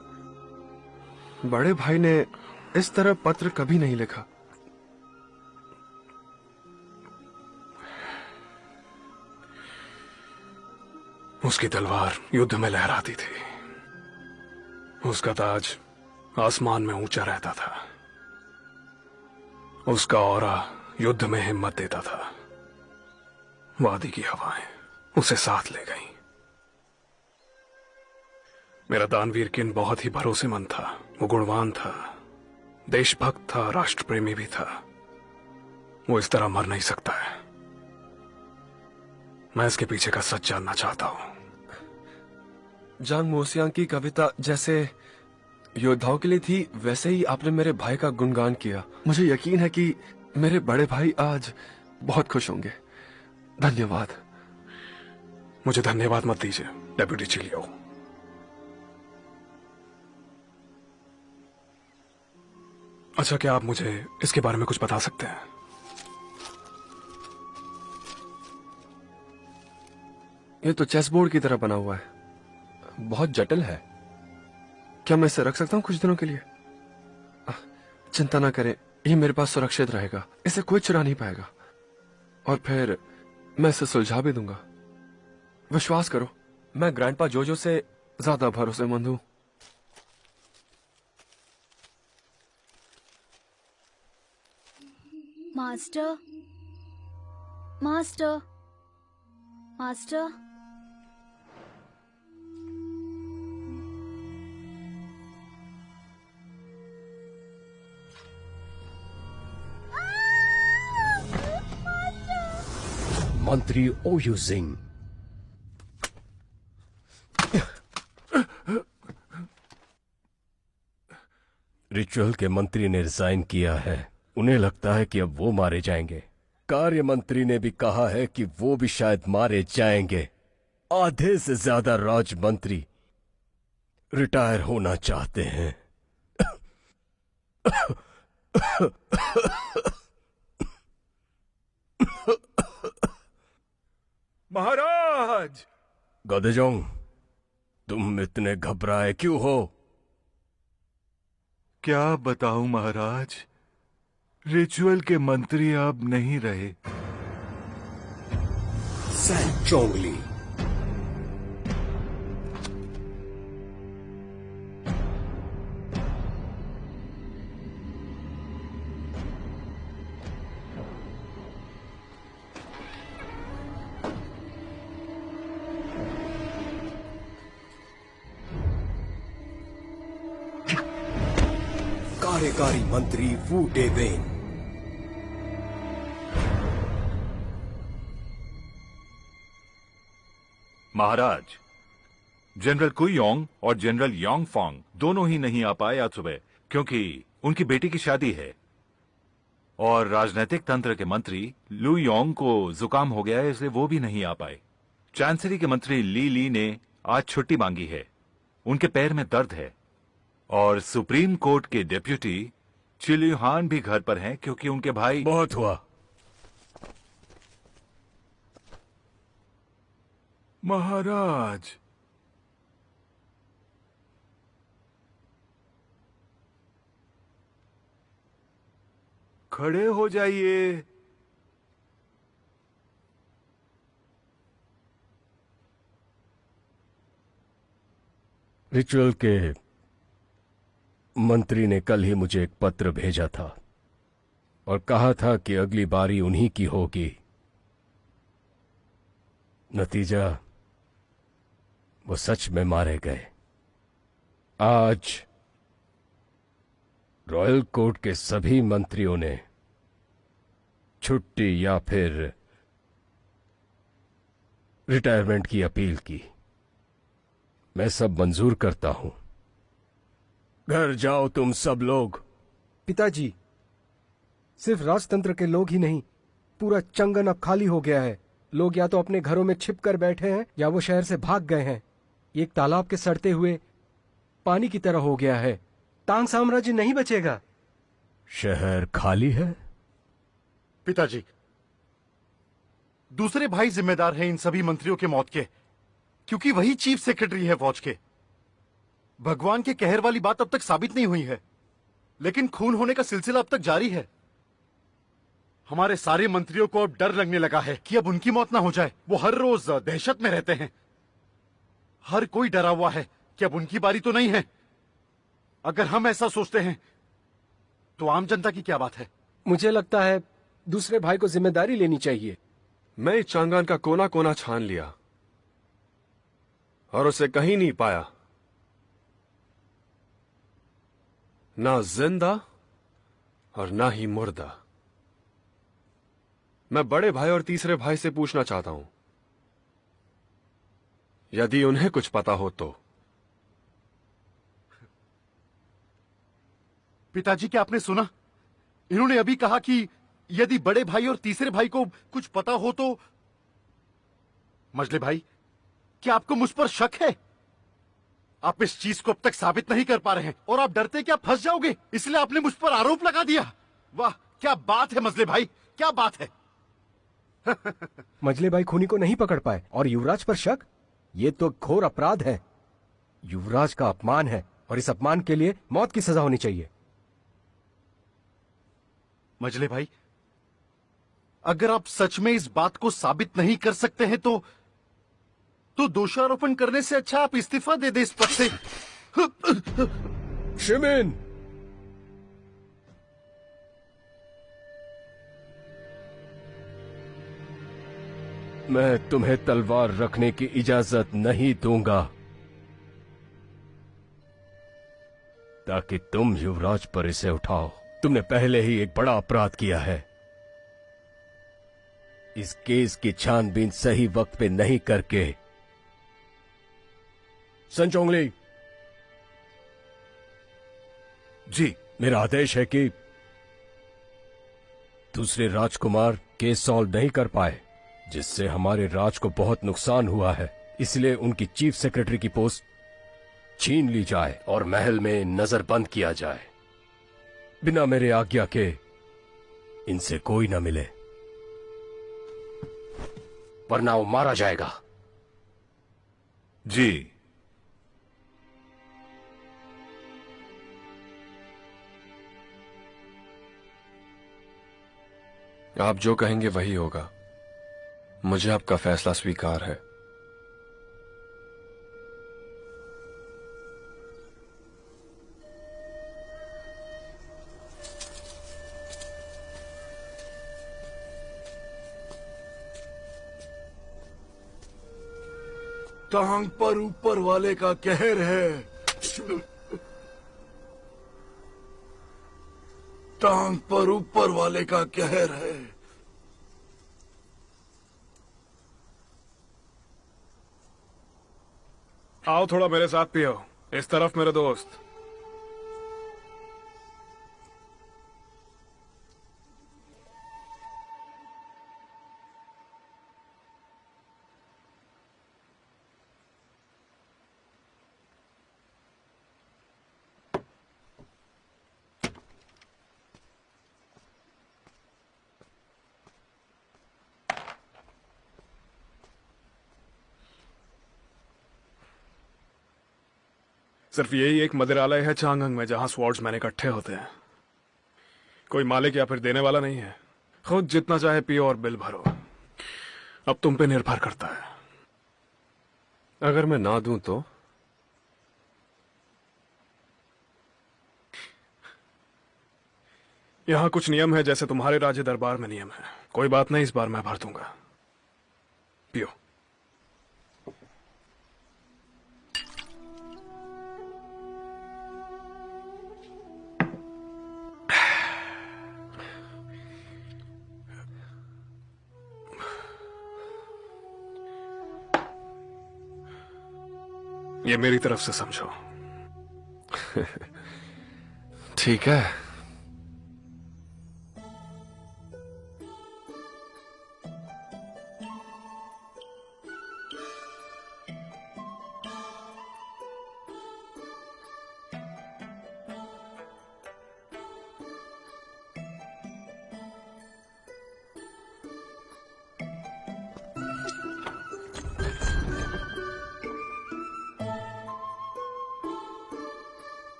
बड़े भाई ने इस तरह पत्र कभी नहीं लिखा। उसकी तलवार युद्ध में लहराती थी। उसका ताज आसमान में ऊंचा रहता था। उसका औरा युद्ध में हिम्मत देता था। वादी की हवाएं उसे साथ ले गईं। मेरा दानवीर किन बहुत ही भरोसेमंद था। वो गुणवान था, देशभक्त था, राष्ट्रप्रेमी भी था। वो इस तरह मर नहीं सकता है। मैं इसके पीछे का सच जानना चाहता हूं। जांग मोसियांग की कविता जैसे योद्धाओं के लिए थी, वैसे ही आपने मेरे भाई का गुणगान किया। मुझे यकीन है कि मेरे बड़े भाई आज बहुत खुश होंगे। धन्यवाद। मुझे धन्यवाद मत दीजिए डेप्यूटी चिलियो। अच्छा, क्या आप मुझे इसके बारे में कुछ बता सकते हैं? ये तो चेस बोर्ड की तरह बना हुआ है, बहुत जटिल है। क्या मैं इसे रख सकता हूं कुछ दिनों के लिए? चिंता ना करें, ये मेरे पास सुरक्षित रहेगा। इसे कोई चुरा नहीं पाएगा और फिर मैं इसे सुलझा भी दूंगा। विश्वास करो, मैं ग्रैंडपा जोजो से ज्यादा भरोसेमंद हूं। Master, master, master. मंत्री ओयू सिंह। रिचुअल के मंत्री ने रिजाइन किया है। उन्हें लगता है कि अब वो मारे जाएंगे। कार्य मंत्री ने भी कहा है कि वो भी शायद मारे जाएंगे। आधे से ज्यादा राज मंत्री रिटायर होना चाहते हैं। महाराज! गदेजोंग, तुम इतने घबराए क्यों हो? क्या बताऊं महाराज, रिचुअल के मंत्री अब नहीं रहे। सैन चोंगली। कार्यकारी मंत्री वू डेवेन। महाराज, जनरल कुयोंग और जनरल योंगफोंग दोनों ही नहीं आ पाए आज सुबह, क्योंकि उनकी बेटी की शादी है। और राजनीतिक तंत्र के मंत्री लू योंग को जुकाम हो गया है, इसलिए वो भी नहीं आ पाए। चांसरी के मंत्री ली ली ने आज छुट्टी मांगी है, उनके पैर में दर्द है। और सुप्रीम कोर्ट के डेप्यूटी चिल्यूहान भी घर पर हैं, क्योंकि उनके भाई। बहुत हुआ। महाराज, खड़े हो जाइए। रिचुअल के मंत्री ने कल ही मुझे एक पत्र भेजा था और कहा था कि अगली बारी उन्हीं की होगी। नतीजा, वो सच में मारे गए। आज रॉयल कोर्ट के सभी मंत्रियों ने छुट्टी या फिर रिटायरमेंट की अपील की। मैं सब मंजूर करता हूं। घर जाओ तुम सब लोग। पिताजी, सिर्फ राजतंत्र के लोग ही नहीं, पूरा चंगन अब खाली हो गया है। लोग या तो अपने घरों में छिप कर बैठे हैं या वो शहर से भाग गए हैं। एक तालाब के सड़ते हुए पानी की तरह हो गया है। तांग साम्राज्य नहीं बचेगा। शहर खाली है? पिताजी, दूसरे भाई जिम्मेदार हैं इन सभी मंत्रियों के मौत के, क्योंकि वही चीफ सेक्रेटरी है फौज के। भगवान के कहर वाली बात अब तक साबित नहीं हुई है, लेकिन खून होने का सिलसिला अब तक जारी है। हमारे सारे मंत्रियों को अब डर लगने लगा है कि अब उनकी मौत ना हो जाए। वो हर रोज दहशत में रहते हैं। हर कोई डरा हुआ है कि अब उनकी बारी तो नहीं है। अगर हम ऐसा सोचते हैं तो आम जनता की क्या बात है? मुझे लगता है दूसरे भाई को जिम्मेदारी लेनी चाहिए। मैं इस चांगान का कोना कोना छान लिया और उसे कहीं नहीं पाया, ना जिंदा और ना ही मुर्दा। मैं बड़े भाई और तीसरे भाई से पूछना चाहता हूं, यदि उन्हें कुछ पता हो तो। पिताजी, क्या आपने सुना? इन्होंने अभी कहा कि यदि बड़े भाई और तीसरे भाई को कुछ पता हो तो। मजले भाई, क्या आपको मुझ पर शक है? आप इस चीज को अब तक साबित नहीं कर पा रहे हैं और आप डरते कि आप फंस जाओगे, इसलिए आपने मुझ पर आरोप लगा दिया। वाह, क्या बात है मजले भाई, क्या बात है। मजले भाई खूनी को नहीं पकड़ पाए और युवराज पर शक, ये तो घोर अपराध है। युवराज का अपमान है और इस अपमान के लिए मौत की सजा होनी चाहिए। मजले भाई, अगर आप सच में इस बात को साबित नहीं कर सकते हैं तो दोषारोपण करने से अच्छा आप इस्तीफा दे दे इस पद से। शिमिन, मैं तुम्हें तलवार रखने की इजाजत नहीं दूंगा ताकि तुम युवराज पर इसे उठाओ। तुमने पहले ही एक बड़ा अपराध किया है। इस केस की छानबीन सही वक्त पे नहीं करके। संचोंगली जी, मेरा आदेश है कि दूसरे राजकुमार केस सॉल्व नहीं कर पाए, जिससे हमारे राज को बहुत नुकसान हुआ है, इसलिए उनकी चीफ सेक्रेटरी की पोस्ट छीन ली जाए और महल में नजरबंद किया जाए। बिना मेरे आज्ञा के इनसे कोई न मिले, वरना वो मारा जाएगा। जी। आप जो कहेंगे वही होगा। मुझे आपका फैसला स्वीकार है। टांग पर ऊपर वाले का कहर है। टांग पर ऊपर वाले का कहर है। आओ थोड़ा मेरे साथ पियो। इस तरफ मेरे दोस्त। सिर्फ यही एक मदिरालय है चांगंग में जहां स्वॉर्ड्समैन इकट्ठे होते हैं। कोई मालिक या फिर देने वाला नहीं है। खुद जितना चाहे पियो और बिल भरो। अब तुम पे निर्भर करता है। अगर मैं ना दूं तो? यहां कुछ नियम है जैसे तुम्हारे राज्य दरबार में नियम है। कोई बात नहीं, इस बार मैं भर दूंगा। पियो। ये मेरी तरफ से समझो। ठीक है।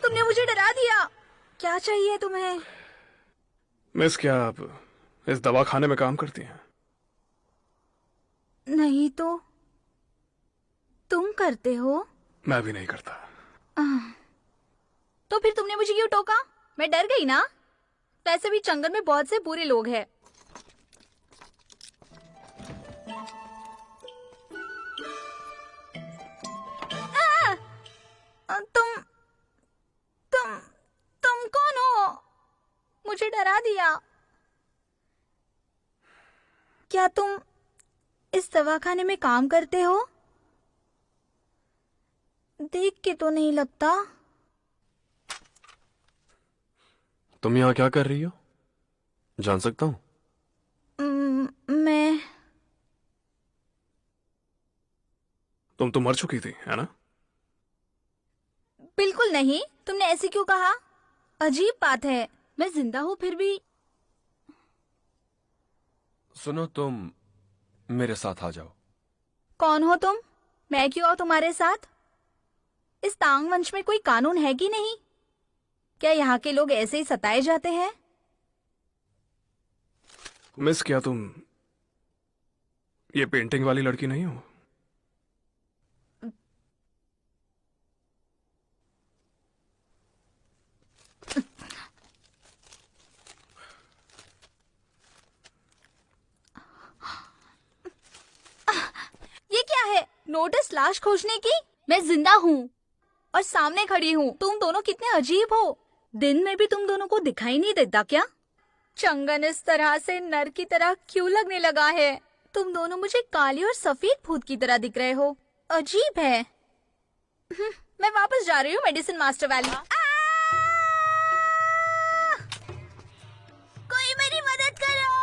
तुमने मुझे डरा दिया। क्या चाहिए तुम्हें? मिस, क्या आप इस दवाखाने में काम करती हैं? नहीं तो तुम करते हो? मैं भी नहीं करता। तो फिर तुमने मुझे क्यों टोका? मैं डर गई ना। वैसे भी चंगन में बहुत से बुरे लोग हैं। तुम कौन हो? मुझे डरा दिया। क्या तुम इस दवाखाने में काम करते हो? देख के तो नहीं लगता। तुम यहाँ क्या कर रही हो? जान सकता हूँ? मैं तुम तो मर चुकी थी, है ना? बिल्कुल नहीं। तुमने ऐसे क्यों कहा? अजीब बात है, मैं जिंदा हूँ फिर भी। सुनो, तुम मेरे साथ आ जाओ। कौन हो तुम? मैं क्यों आऊँ तुम्हारे साथ? इस तांग वंश में कोई कानून है कि नहीं? क्या यहाँ के लोग ऐसे ही सताए जाते हैं? मिस, क्या तुम ये पेंटिंग वाली लड़की नहीं हो? ये क्या है? नोटिस लाश खोजने की? मैं जिंदा हूँ और सामने खड़ी हूँ। तुम दोनों कितने अजीब हो। दिन में भी तुम दोनों को दिखाई नहीं देता क्या? चंगन इस तरह से नर की तरह क्यों लगने लगा है? तुम दोनों मुझे काली और सफेद भूत की तरह दिख रहे हो। अजीब है। मैं वापस जा रही हूँ मेडिसिन मास्टर वैली। कोई मेरी मदद करो।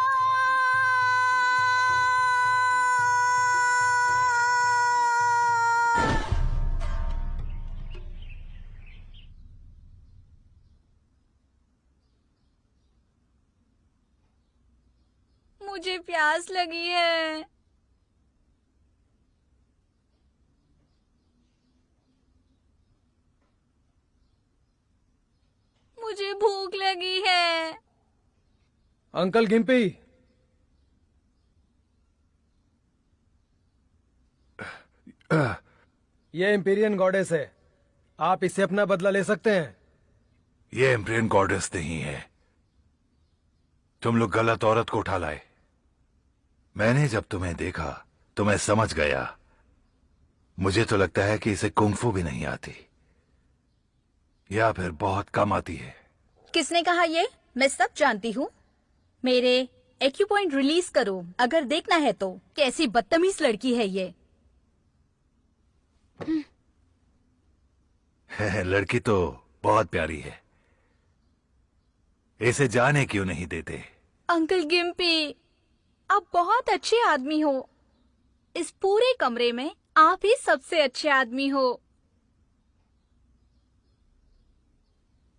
मुझे प्यास लगी है। मुझे भूख लगी है। अंकल गिम्पी, ये एम्पीरियन गॉडेस है। आप इससे अपना बदला ले सकते हैं। ये एम्पीरियन गॉडेस नहीं है। तुम लोग गलत औरत को उठा लाए। मैंने जब तुम्हें देखा तो मैं समझ गया। मुझे तो लगता है कि इसे कुंफू भी नहीं आती, या फिर बहुत कम आती है। किसने कहा ये? मैं सब जानती हूँ। मेरे एक्यू पॉइंट रिलीज करो अगर देखना है तो। कैसी बदतमीज लड़की है ये। लड़की तो बहुत प्यारी है। इसे जाने क्यों नहीं देते? अंकल गिम्पी, आप बहुत अच्छे आदमी हो। इस पूरे कमरे में आप ही सबसे अच्छे आदमी हो।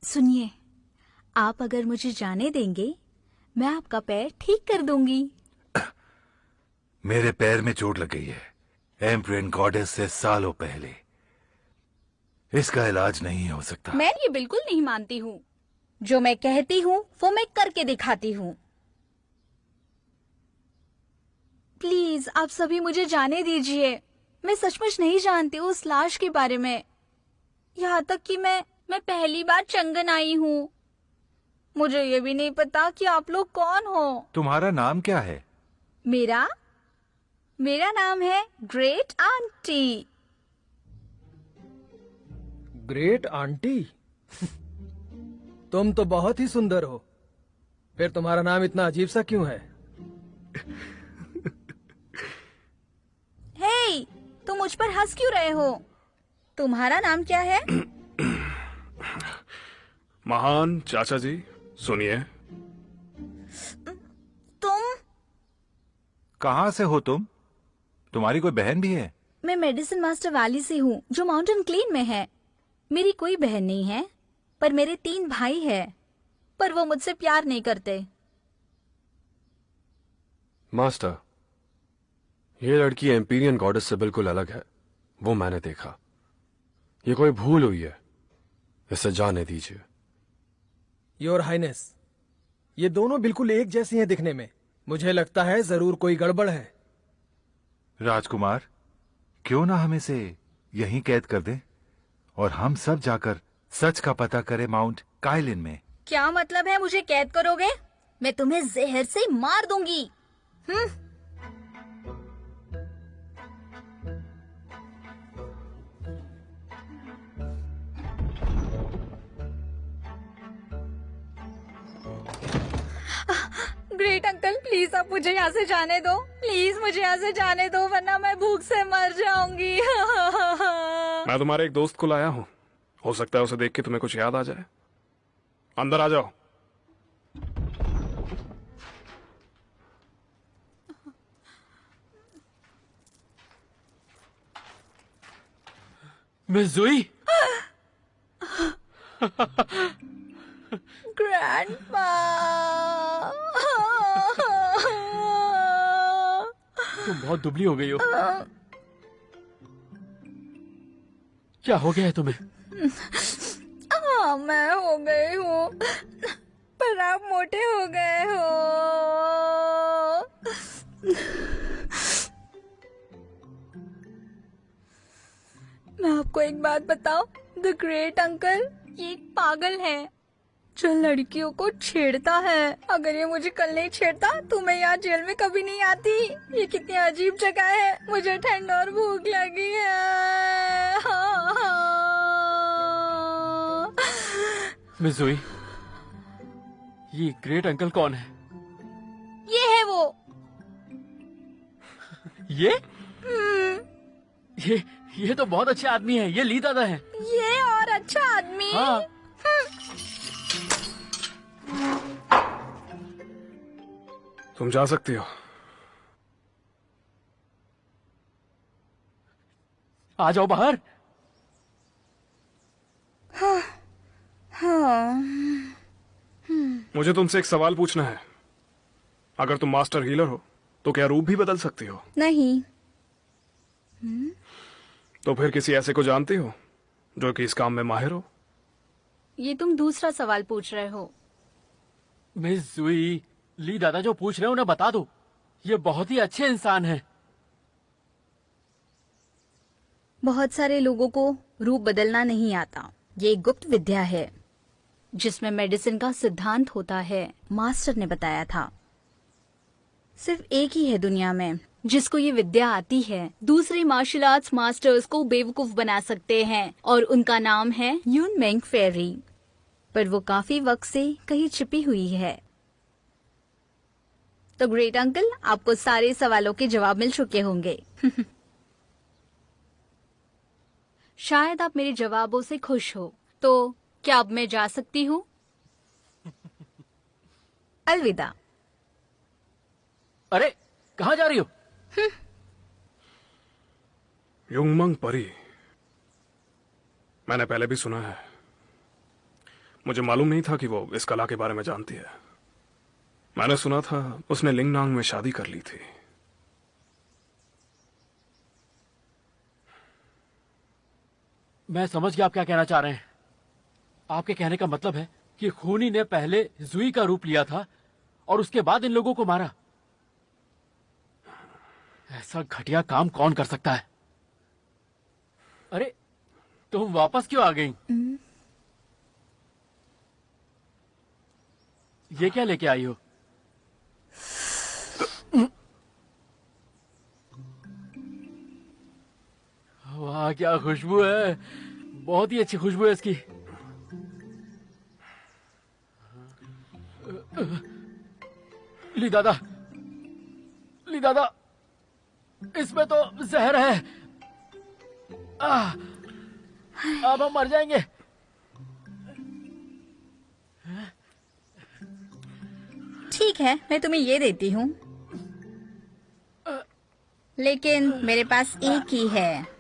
सुनिए, आप अगर मुझे जाने देंगे मैं आपका पैर ठीक कर दूंगी। मेरे पैर में चोट लग गई है एम्पीरियन गॉडेस से सालों पहले। इसका इलाज नहीं हो सकता। मैं ये बिल्कुल नहीं मानती हूँ। जो मैं कहती हूँ वो मैं करके दिखाती हूँ। प्लीज आप सभी मुझे जाने दीजिए। मैं सचमुच नहीं जानती हूँ उस लाश के बारे में। यहाँ तक कि मैं पहली बार चंगन आई हूँ। मुझे ये भी नहीं पता कि आप लोग कौन हो। तुम्हारा नाम क्या है? मेरा नाम है ग्रेट आंटी। Great aunty? तुम तो बहुत ही सुंदर हो। फिर तुम्हारा नाम इतना अजीब सा क्यों है? हे, तुम मुझ पर हंस क्यों रहे हो? तुम्हारा नाम क्या है? महान चाचा जी, सुनिए। तुम कहाँ से हो तुम? तुम्हारी कोई बहन भी है? मैं मेडिसिन मास्टर वैली से हूँ जो माउंटेन क्लीन में है। मेरी कोई बहन नहीं है, पर मेरे 3 भाई हैं, पर वो मुझसे प्यार नहीं करते। मास्टर, ये लड़की एम्पीरियन गॉडेस से बिल्कुल अलग है। वो मैंने देखा। ये कोई भूल हुई है। इसे जाने दीजिए। योर हाइनेस, ये दोनों बिल्कुल एक जैसी हैं दिखने में। मुझे लगता है जरूर कोई गड़बड़ है। राजकुमार, क्यों ना हम इसे यहीं कैद कर दें और हम सब जाकर सच का पता करें माउंट काइलिन में। क्या मतलब है मुझे कैद करोगे? मैं तुम्हें जहर से मार दूंगी। ग्रेट अंकल, प्लीज आप मुझे यहाँ से जाने दो। प्लीज मुझे यहाँ से जाने दो, वरना मैं भूख से मर जाऊंगी। मैं तुम्हारे एक दोस्त को लाया हूँ, हो सकता है उसे देख के तुम्हें कुछ याद आ जाए। अंदर आ जाओ। मिस जुई। ग्रैंडपा, तुम बहुत दुबली हो गई हो। क्या हो गया है तुम्हें? हाँ, मैं हो गई हूँ, पर आप मोटे हो गए हो। मैं आपको एक बात बताऊं, द ग्रेट अंकल ये एक पागल है जो लड़कियों को छेड़ता है। अगर ये मुझे कल नहीं छेड़ता तो मैं यहाँ जेल में कभी नहीं आती। ये कितनी अजीब जगह है। मुझे ठंड और भूख लगी है। मिस जुई, ये ग्रेट अंकल कौन है? ये है वो। ये तो बहुत अच्छे आदमी है। ये ली दादा है। ये और अच्छा आदमी। हाँ। तुम जा सकती हो। आ जाओ बाहर। मुझे तुमसे एक सवाल पूछना है। अगर तुम मास्टर हीलर हो तो क्या रूप भी बदल सकती हो? नहीं। तो फिर किसी ऐसे को जानती हो जो कि इस काम में माहिर हो? ये तुम दूसरा सवाल पूछ रहे हो। मिस जुई, ली दादा जो पूछ रहे हो उन्हें बता दो। ये बहुत ही अच्छे इंसान हैं। बहुत सारे लोगों को रूप बदलना नहीं आता। ये एक गुप्त विद्या है जिसमें मेडिसिन का सिद्धांत होता है। मास्टर ने बताया था। सिर्फ एक ही है दुनिया में जिसको ये विद्या आती है। दूसरे मार्शल आर्ट्स मास्टर्स को बेवकूफ बना सकते हैं और उनका नाम है यून मेंग फेरी। पर वो काफी वक्त से कहीं छिपी हुई है। तो ग्रेट अंकल, आपको सारे सवालों के जवाब मिल चुके होंगे। शायद आप मेरे जवाबों से खुश हो। तो क्या अब मैं जा सकती हूँ? अलविदा। अरे कहाँ जा रही हो? युंगमंग परी, मैंने पहले भी सुना है। मुझे मालूम नहीं था कि वो इस कला के बारे में जानती है। मैंने सुना था उसने लिंगनांग में शादी कर ली थी। मैं समझ गया आप क्या कहना चाह रहे हैं। आपके कहने का मतलब है कि खूनी ने पहले जुई का रूप लिया था और उसके बाद इन लोगों को मारा। ऐसा घटिया काम कौन कर सकता है? अरे तुम वापस क्यों आ गई? ये क्या लेके आई हो? वाह क्या खुशबू है। बहुत ही अच्छी खुशबू है इसकी। ली दादा, ली दादा, इसमें तो जहर है। अब हम मर जाएंगे। ठीक है, मैं तुम्हें ये देती हूँ, लेकिन मेरे पास एक ही है।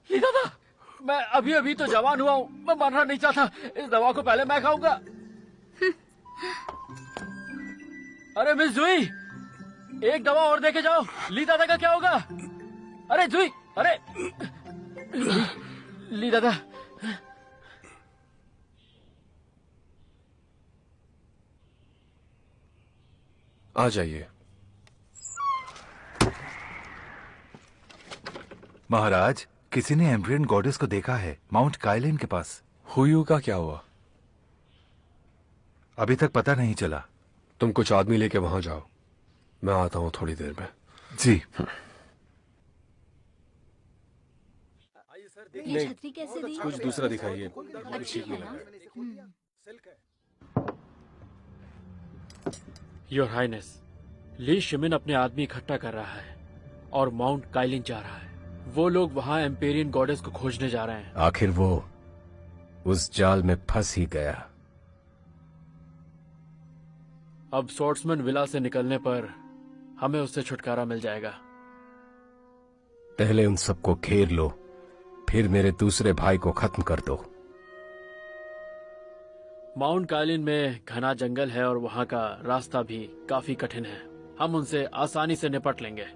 ली दादा, मैं अभी अभी तो जवान हुआ हूँ। मैं मरना नहीं चाहता। इस दवा को पहले मैं खाऊंगा। अरे मिस जुई, एक दवा और देके जाओ। ली दादा का क्या होगा? अरे जुई, अरे ली दादा। आ जाइए। महाराज, किसी ने एम्ब्रियन गॉडेस को देखा है माउंट काइलिन के पास। हुयू का क्या हुआ? अभी तक पता नहीं चला। तुम कुछ आदमी लेके वहां जाओ, मैं आता हूं थोड़ी देर में। जी। ये छतरी कैसे दी? कुछ दूसरा दिखाइए, कुछ ठीक नहीं लग रहा है। योर हाइनेस, ली शिमिन अपने आदमी इकट्ठा कर रहा है और माउंट काइलिन जा रहा है। वो लोग वहां एम्पेरियन गॉडेस को खोजने जा रहे हैं। आखिर वो उस जाल में फंस ही गया। अब स्वॉर्ड्समैन विला से निकलने पर हमें उससे छुटकारा मिल जाएगा। पहले उन सबको घेर लो, फिर मेरे दूसरे भाई को खत्म कर दो। माउंट काइलिन में घना जंगल है और वहां का रास्ता भी काफी कठिन है। हम उनसे आसानी से निपट लेंगे।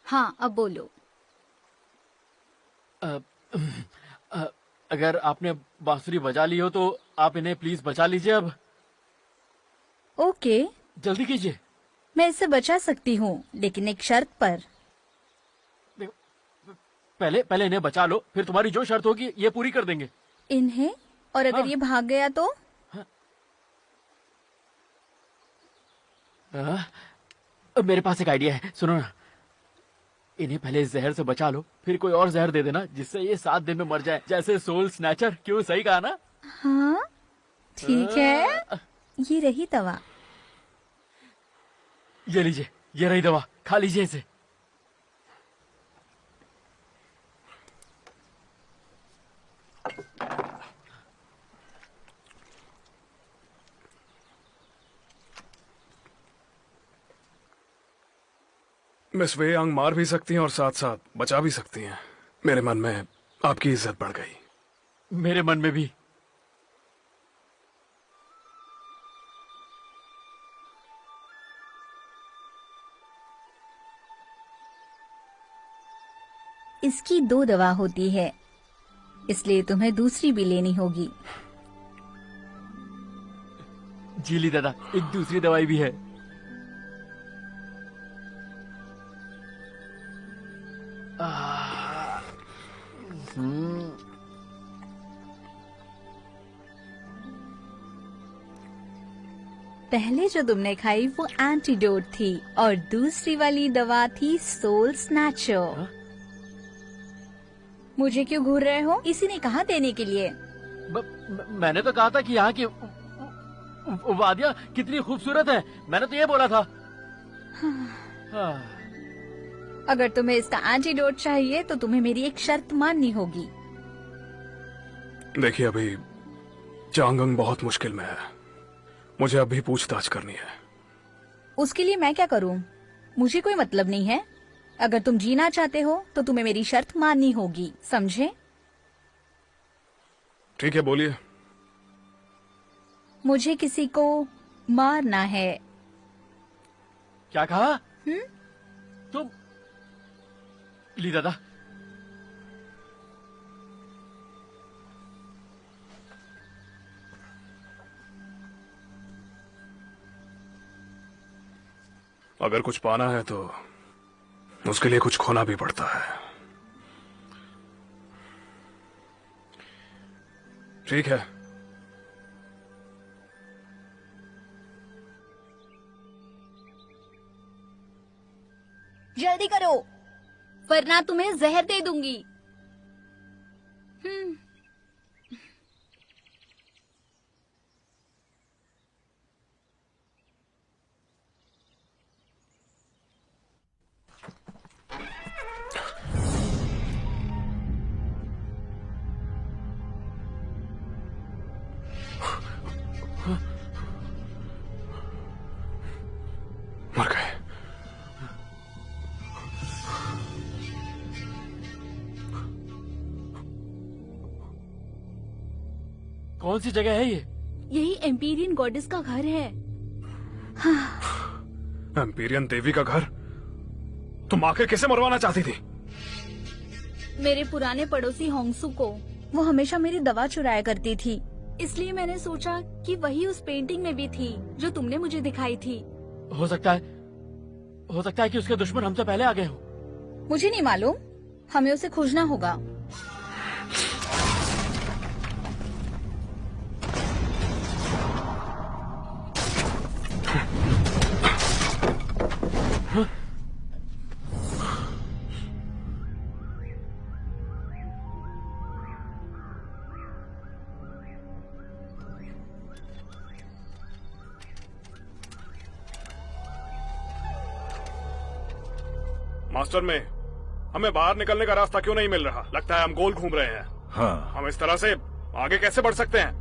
हाँ, अब बोलो। अगर आपने बांसुरी बजा ली हो तो आप इन्हें प्लीज बचा लीजिए। अब ओके, जल्दी कीजिए। मैं इसे बचा सकती हूँ, लेकिन एक शर्त पर। पहले इन्हें बचा लो, फिर तुम्हारी जो शर्त होगी ये पूरी कर देंगे। इन्हें? और अगर हाँ। ये भाग गया तो? मेरे पास एक आइडिया है, सुनो ना। इन्हें पहले इस जहर से बचा लो, फिर कोई और जहर दे देना जिससे ये 7 दिन में मर जाए, जैसे सोल स्नैचर। क्यों, सही कहा ना? हाँ, ठीक है। ये रही दवा। ये लीजिए, ये रही दवा, खा लीजिए इसे। मिस वे यांग मार भी सकती हैं और साथ साथ बचा भी सकती हैं। मेरे मन में आपकी इज्जत बढ़ गई। मेरे मन में भी। इसकी 2 दवा होती है, इसलिए तुम्हें दूसरी भी लेनी होगी। जीली दादा, एक दूसरी दवाई भी है। पहले जो तुमने खाई वो एंटीडोट थी और दूसरी वाली दवा थी सोल स्नैचर। मुझे क्यों घूर रहे हो? इसी ने कहा देने के लिए। मैंने तो कहा था कि यहाँ की वादियाँ कितनी खूबसूरत है। मैंने तो ये बोला था। अगर तुम्हें इसका एंटीडोट चाहिए तो तुम्हें मेरी एक शर्त माननी होगी। देखिए, अभी चांगंग बहुत मुश्किल में है। मुझे अभी पूछताछ करनी है। उसके लिए मैं क्या करूं? मुझे कोई मतलब नहीं है। अगर तुम जीना चाहते हो तो तुम्हें मेरी शर्त माननी होगी, समझे? ठीक है, बोलिए। मुझे किसी को मारना है। क्या कहा? तुम ली दादा, अगर कुछ पाना है तो उसके लिए कुछ खोना भी पड़ता है। ठीक है। जल्दी करो वरना तुम्हें जहर दे दूंगी। मर गए। कौन सी जगह है ये? यही एम्पीरियन गॉडेस का घर है। एम्पीरियन देवी का घर? तुम आके कैसे मरवाना चाहती थी? मेरे पुराने पड़ोसी होंगसू को वो हमेशा मेरी दवा चुराया करती थी, इसलिए मैंने सोचा कि वही उस पेंटिंग में भी थी जो तुमने मुझे दिखाई थी। हो सकता है कि उसके दुश्मन हमसे पहले आ गए हो। मुझे नहीं मालूम, हमें उसे खोजना होगा। मास्टर में हमें बाहर निकलने का रास्ता क्यों नहीं मिल रहा? लगता है हम गोल घूम रहे हैं। हाँ, हम इस तरह से आगे कैसे बढ़ सकते हैं?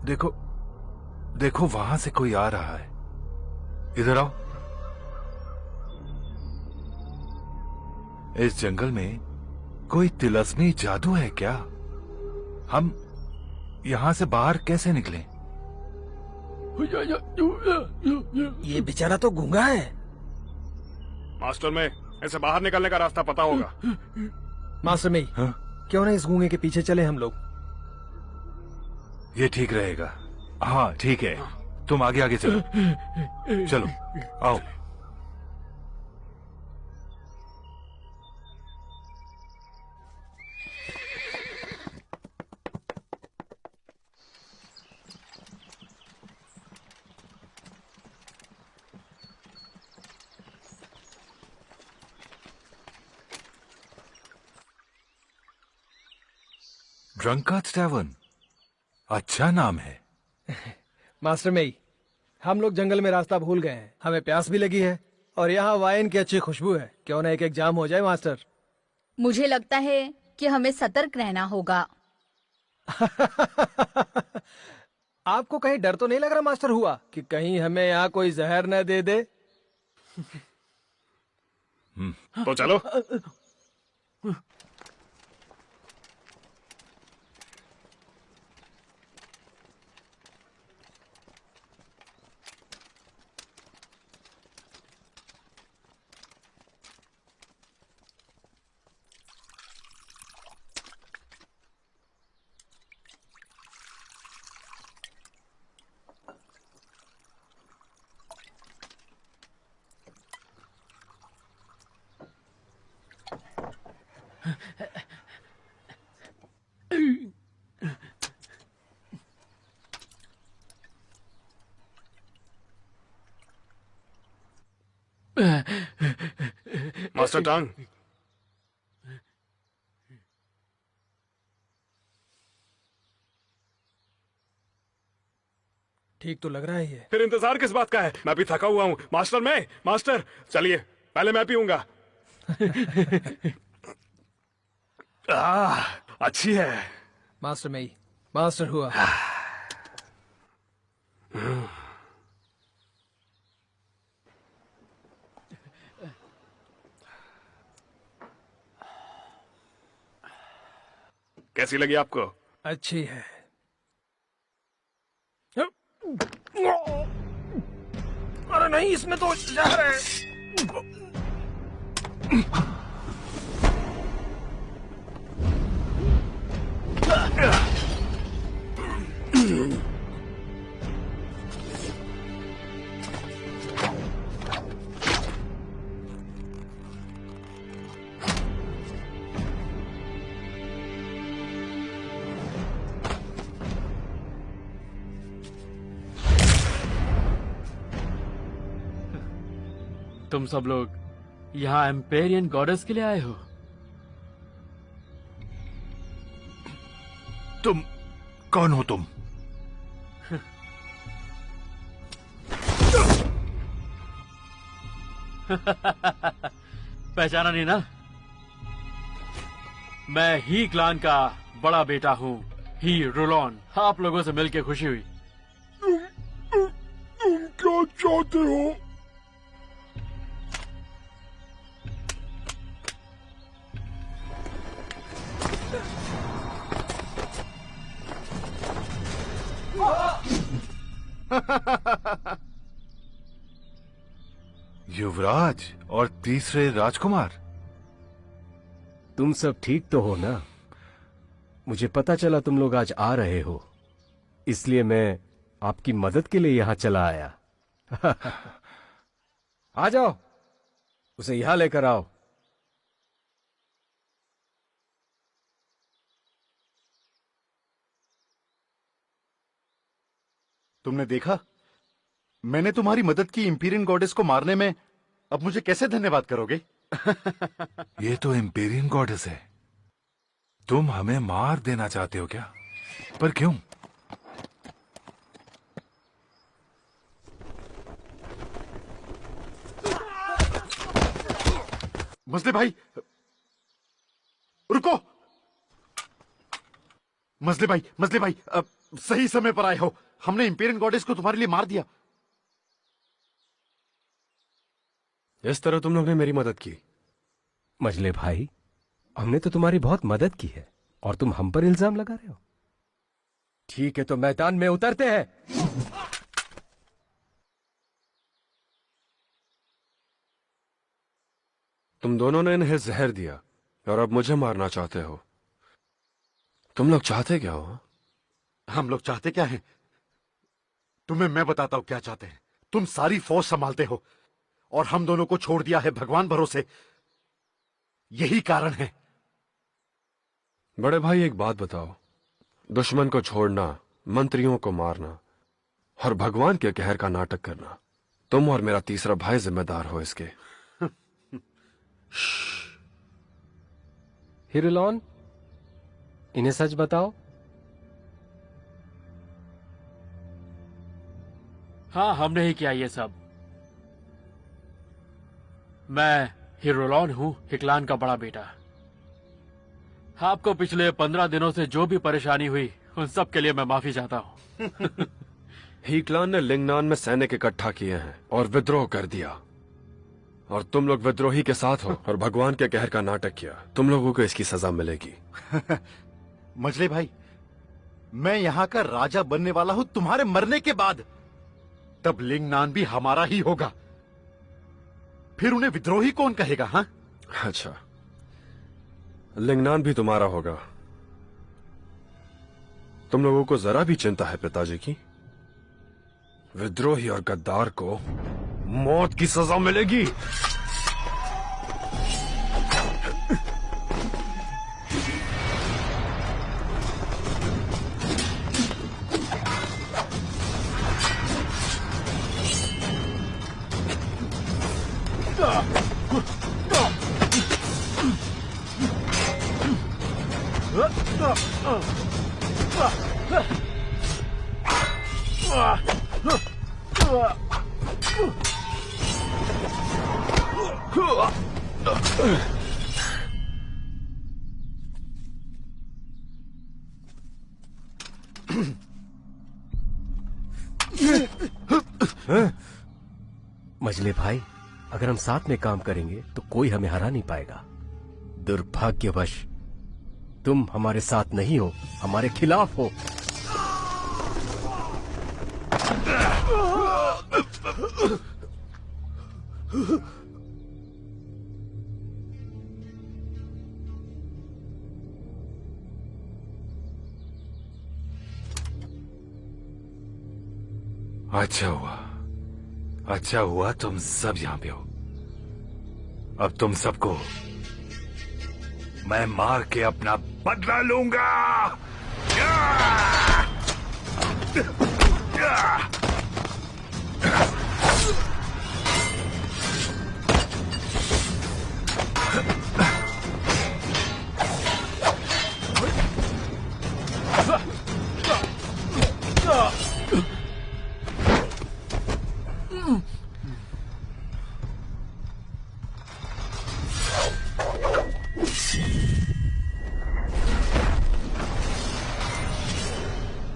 देखो देखो, वहां से कोई आ रहा है। इधर आओ। इस जंगल में कोई तिलस्मी जादू है क्या? हम यहां से बाहर कैसे निकलें? ये बेचारा तो गूंगा है। मास्टर में ऐसे बाहर निकलने का रास्ता पता होगा। मास्टर में क्यों ना इस गूंगे के पीछे चले हम लोग? ये ठीक रहेगा। हाँ ठीक है, तुम आगे आगे चलो। चलो आओ। ड्रंकार्ड्स टैवर्न, अच्छा नाम है। मास्टर में हम लोग जंगल में रास्ता भूल गए हैं, हमें प्यास भी लगी है और यहाँ वाइन की अच्छी खुशबू है। क्यों ना एक एक जाम हो जाए मास्टर? मुझे लगता है कि हमें सतर्क रहना होगा। आपको कहीं डर तो नहीं लग रहा मास्टर हुआ कि कहीं हमें यहाँ कोई जहर न दे दे? तो चलो। मास्टर टांग, ठीक तो लग रहा है ये। फिर इंतजार किस बात का है? मैं भी थका हुआ हूँ। मास्टर चलिए, पहले मैं पीऊंगा। अच्छी है। मास्टर हुआ। कैसी लगी आपको? अच्छी है। अरे नहीं, इसमें तो जहर है। तुम सब लोग यहाँ एम्पेरियन गॉडेस के लिए आए हो? तुम कौन हो तुम? पहचाना नहीं ना? मैं ही क्लान का बड़ा बेटा हूँ, ही रुलॉन। आप लोगों से मिलके खुशी हुई। तुम क्या चाहते हो? युवराज और तीसरे राजकुमार, तुम सब ठीक तो हो ना? मुझे पता चला तुम लोग आज आ रहे हो, इसलिए मैं आपकी मदद के लिए यहां चला आया। आ जाओ, उसे यहां लेकर आओ। तुमने देखा, मैंने तुम्हारी मदद की इंपीरियन गॉडेस को मारने में। अब मुझे कैसे धन्यवाद करोगे? ये तो एम्पेरियन गॉडेस है। तुम हमें मार देना चाहते हो क्या? पर क्यों? मजले भाई, रुको। मजले भाई, सही समय पर आए हो। हमने इंपीरियन गॉडेस को तुम्हारे लिए मार दिया। इस तरह तुम लोग ने मेरी मदद की। मजले भाई, हमने तो तुम्हारी बहुत मदद की है और तुम हम पर इल्जाम लगा रहे हो। ठीक है, तो मैदान में उतरते हैं। तुम दोनों ने इन्हें जहर दिया और अब मुझे मारना चाहते हो। तुम लोग चाहते क्या हो? हम लोग चाहते क्या हैं? तुम्हें मैं बताता हूं क्या चाहते हैं। तुम सारी फौज संभालते हो और हम दोनों को छोड़ दिया है भगवान भरोसे। यही कारण है। बड़े भाई, एक बात बताओ। दुश्मन को छोड़ना, मंत्रियों को मारना और भगवान के कहर का नाटक करना, तुम और मेरा तीसरा भाई जिम्मेदार हो इसके। हिरुलॉन, इन्हें सच बताओ। हाँ, हमने ही किया ये सब। मैं हिरुलॉन हूँ, हिकलान का बड़ा बेटा। आपको पिछले 15 दिनों से जो भी परेशानी हुई, उन सब के लिए मैं माफी चाहता हूँ। हीक्लान ने लिंगनान में सैनिक इकट्ठा किए हैं और विद्रोह कर दिया, और तुम लोग विद्रोही के साथ हो और भगवान के कहर का नाटक किया। तुम लोगों को इसकी सजा मिलेगी। मजले भाई, मैं यहाँ का राजा बनने वाला हूँ तुम्हारे मरने के बाद। तब लिंगनान भी हमारा ही होगा। फिर उन्हें विद्रोही कौन कहेगा? हाँ, अच्छा, लिंगनान भी तुम्हारा होगा। तुम लोगों को जरा भी चिंता है पिताजी की? विद्रोही और गद्दार को मौत की सजा मिलेगी। मजले भाई, अगर हम साथ में काम करेंगे तो कोई हमें हरा नहीं पाएगा। दुर्भाग्यवश तुम हमारे साथ नहीं हो, हमारे खिलाफ हो। अच्छा हुआ तुम सब यहाँ पे हो। अब तुम सबको मैं मार के अपना बदला लूंगा।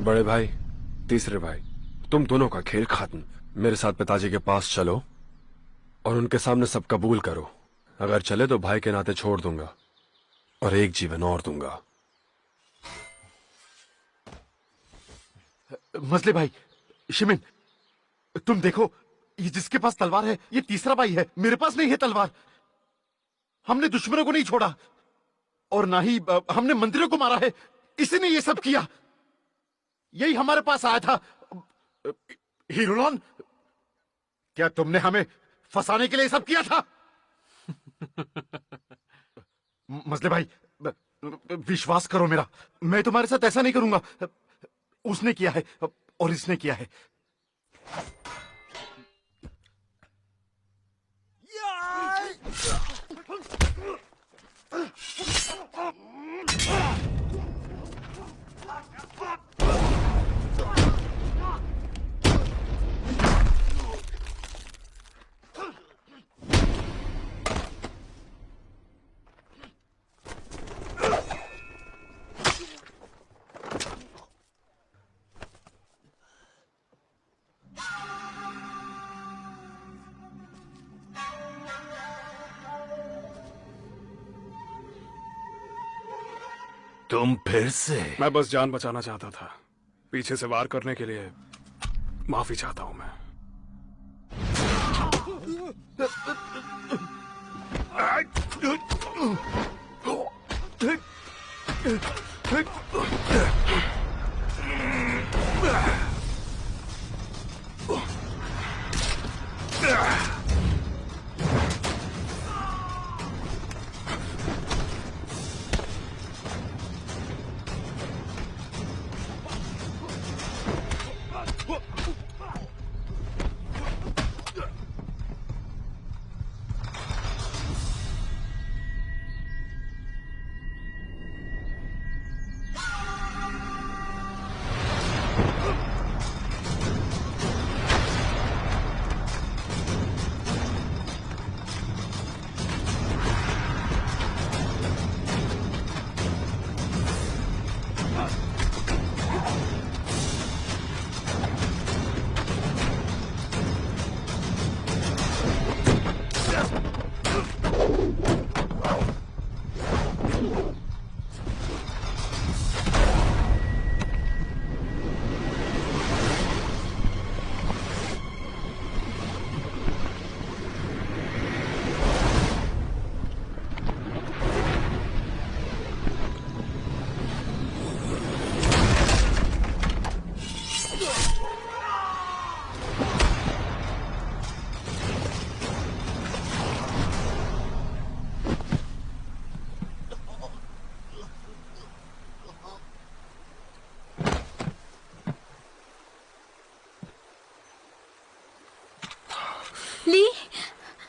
बड़े भाई, तीसरे भाई, तुम दोनों का खेल खत्म। मेरे साथ पिताजी के पास चलो और उनके सामने सब कबूल करो। अगर चले तो भाई के नाते छोड़ दूंगा और एक जीवन और दूंगा। मसले भाई, शिमिन, तुम देखो, ये जिसके पास तलवार है ये तीसरा भाई है। मेरे पास नहीं है तलवार। हमने दुश्मनों को नहीं छोड़ा और ना ही हमने मंत्रियों को मारा है। इसी ने ये सब किया। यही हमारे पास आया था। हीरोलॉन, क्या तुमने हमें फंसाने के लिए सब किया था? मसले भाई, विश्वास करो मेरा, मैं तुम्हारे साथ ऐसा नहीं करूंगा। उसने किया है और इसने किया है। तुम फिर से? मैं बस जान बचाना चाहता था। पीछे से वार करने के लिए माफी चाहता हूं मैं।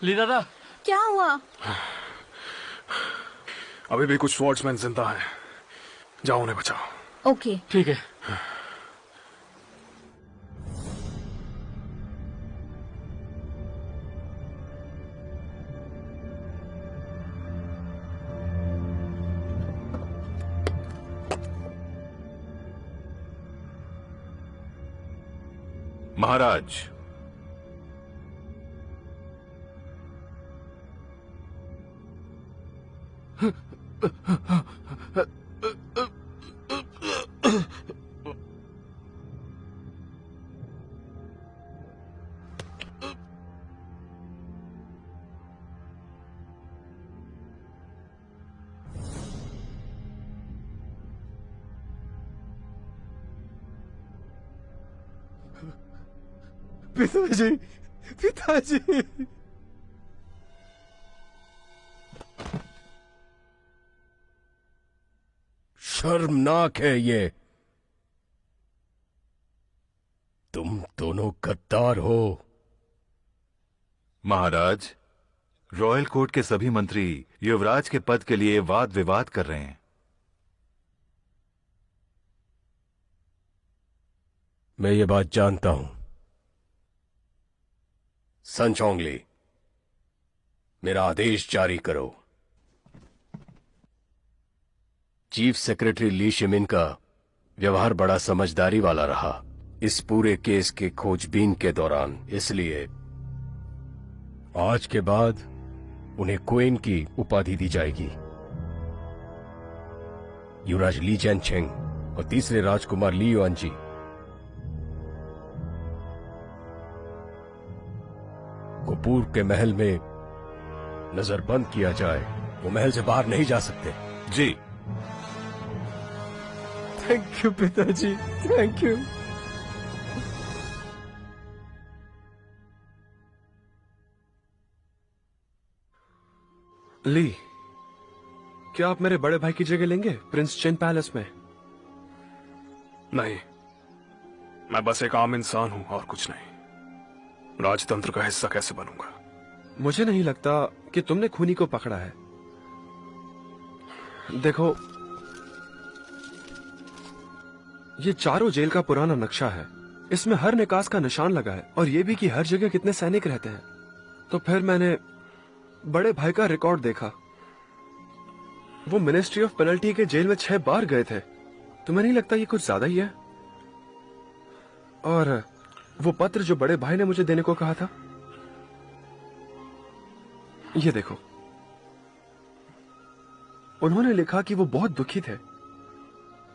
ली दादा, क्या हुआ? अभी भी कुछ स्वॉर्ड्समैन जिंदा हैं। जाओ उन्हें बचाओ। ओके। ठीक है। महाराज, पिताजी, पिताजी। शर्मनाक है ये। तुम दोनों गद्दार हो। महाराज, रॉयल कोर्ट के सभी मंत्री युवराज के पद के लिए वाद विवाद कर रहे हैं। मैं ये बात जानता हूं। सन चोंगली, मेरा आदेश जारी करो। चीफ सेक्रेटरी ली शिमिन का व्यवहार बड़ा समझदारी वाला रहा इस पूरे केस के खोजबीन के दौरान, इसलिए आज के बाद उन्हें क्वीन की उपाधि दी जाएगी। युवराज ली चैनचेंग और तीसरे राजकुमार ली युआनजी को पूर्व के महल में नजरबंद किया जाए। वो महल से बाहर नहीं जा सकते। जी। थैंक यू पिताजी, थैंक यू। ली, क्या आप मेरे बड़े भाई की जगह लेंगे प्रिंस चिन पैलेस में? नहीं, मैं बस एक आम इंसान हूं और कुछ नहीं। राजतंत्र का हिस्सा कैसे बनूंगा? मुझे नहीं लगता कि तुमने खूनी को पकड़ा है। देखो, ये चारों जेल का पुराना नक्शा है। इसमें हर निकास का निशान लगा है और ये भी कि हर जगह कितने सैनिक रहते हैं। तो फिर मैंने बड़े भाई का रिकॉर्ड देखा। वो मिनिस्ट्री ऑफ पेनल्टी के जेल में 6 बार गए थे। तुम्हें नहीं लगता ये कुछ ज्यादा ही है? और वो पत्र जो बड़े भाई ने मुझे देने को कहा था, ये देखो। उन्होंने लिखा कि वो बहुत दुखी थे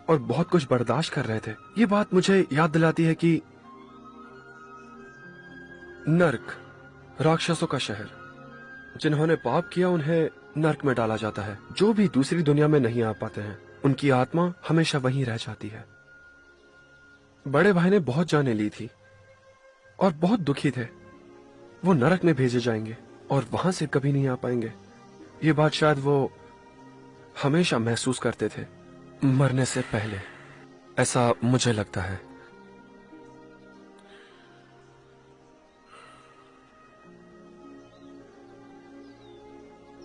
और बहुत कुछ बर्दाश्त कर रहे थे। ये बात मुझे याद दिलाती है कि नर्क, राक्षसों का शहर, जिन्होंने पाप किया उन्हें नर्क में डाला जाता है। जो भी दूसरी दुनिया में नहीं आ पाते हैं, उनकी आत्मा हमेशा वहीं रह जाती है। बड़े भाई ने बहुत जानें ली थी और बहुत दुखी थे। वो नरक में भेजे जाएंगे और वहां से कभी नहीं आ पाएंगे। ये बात शायद वो हमेशा महसूस करते थे मरने से पहले, ऐसा मुझे लगता है।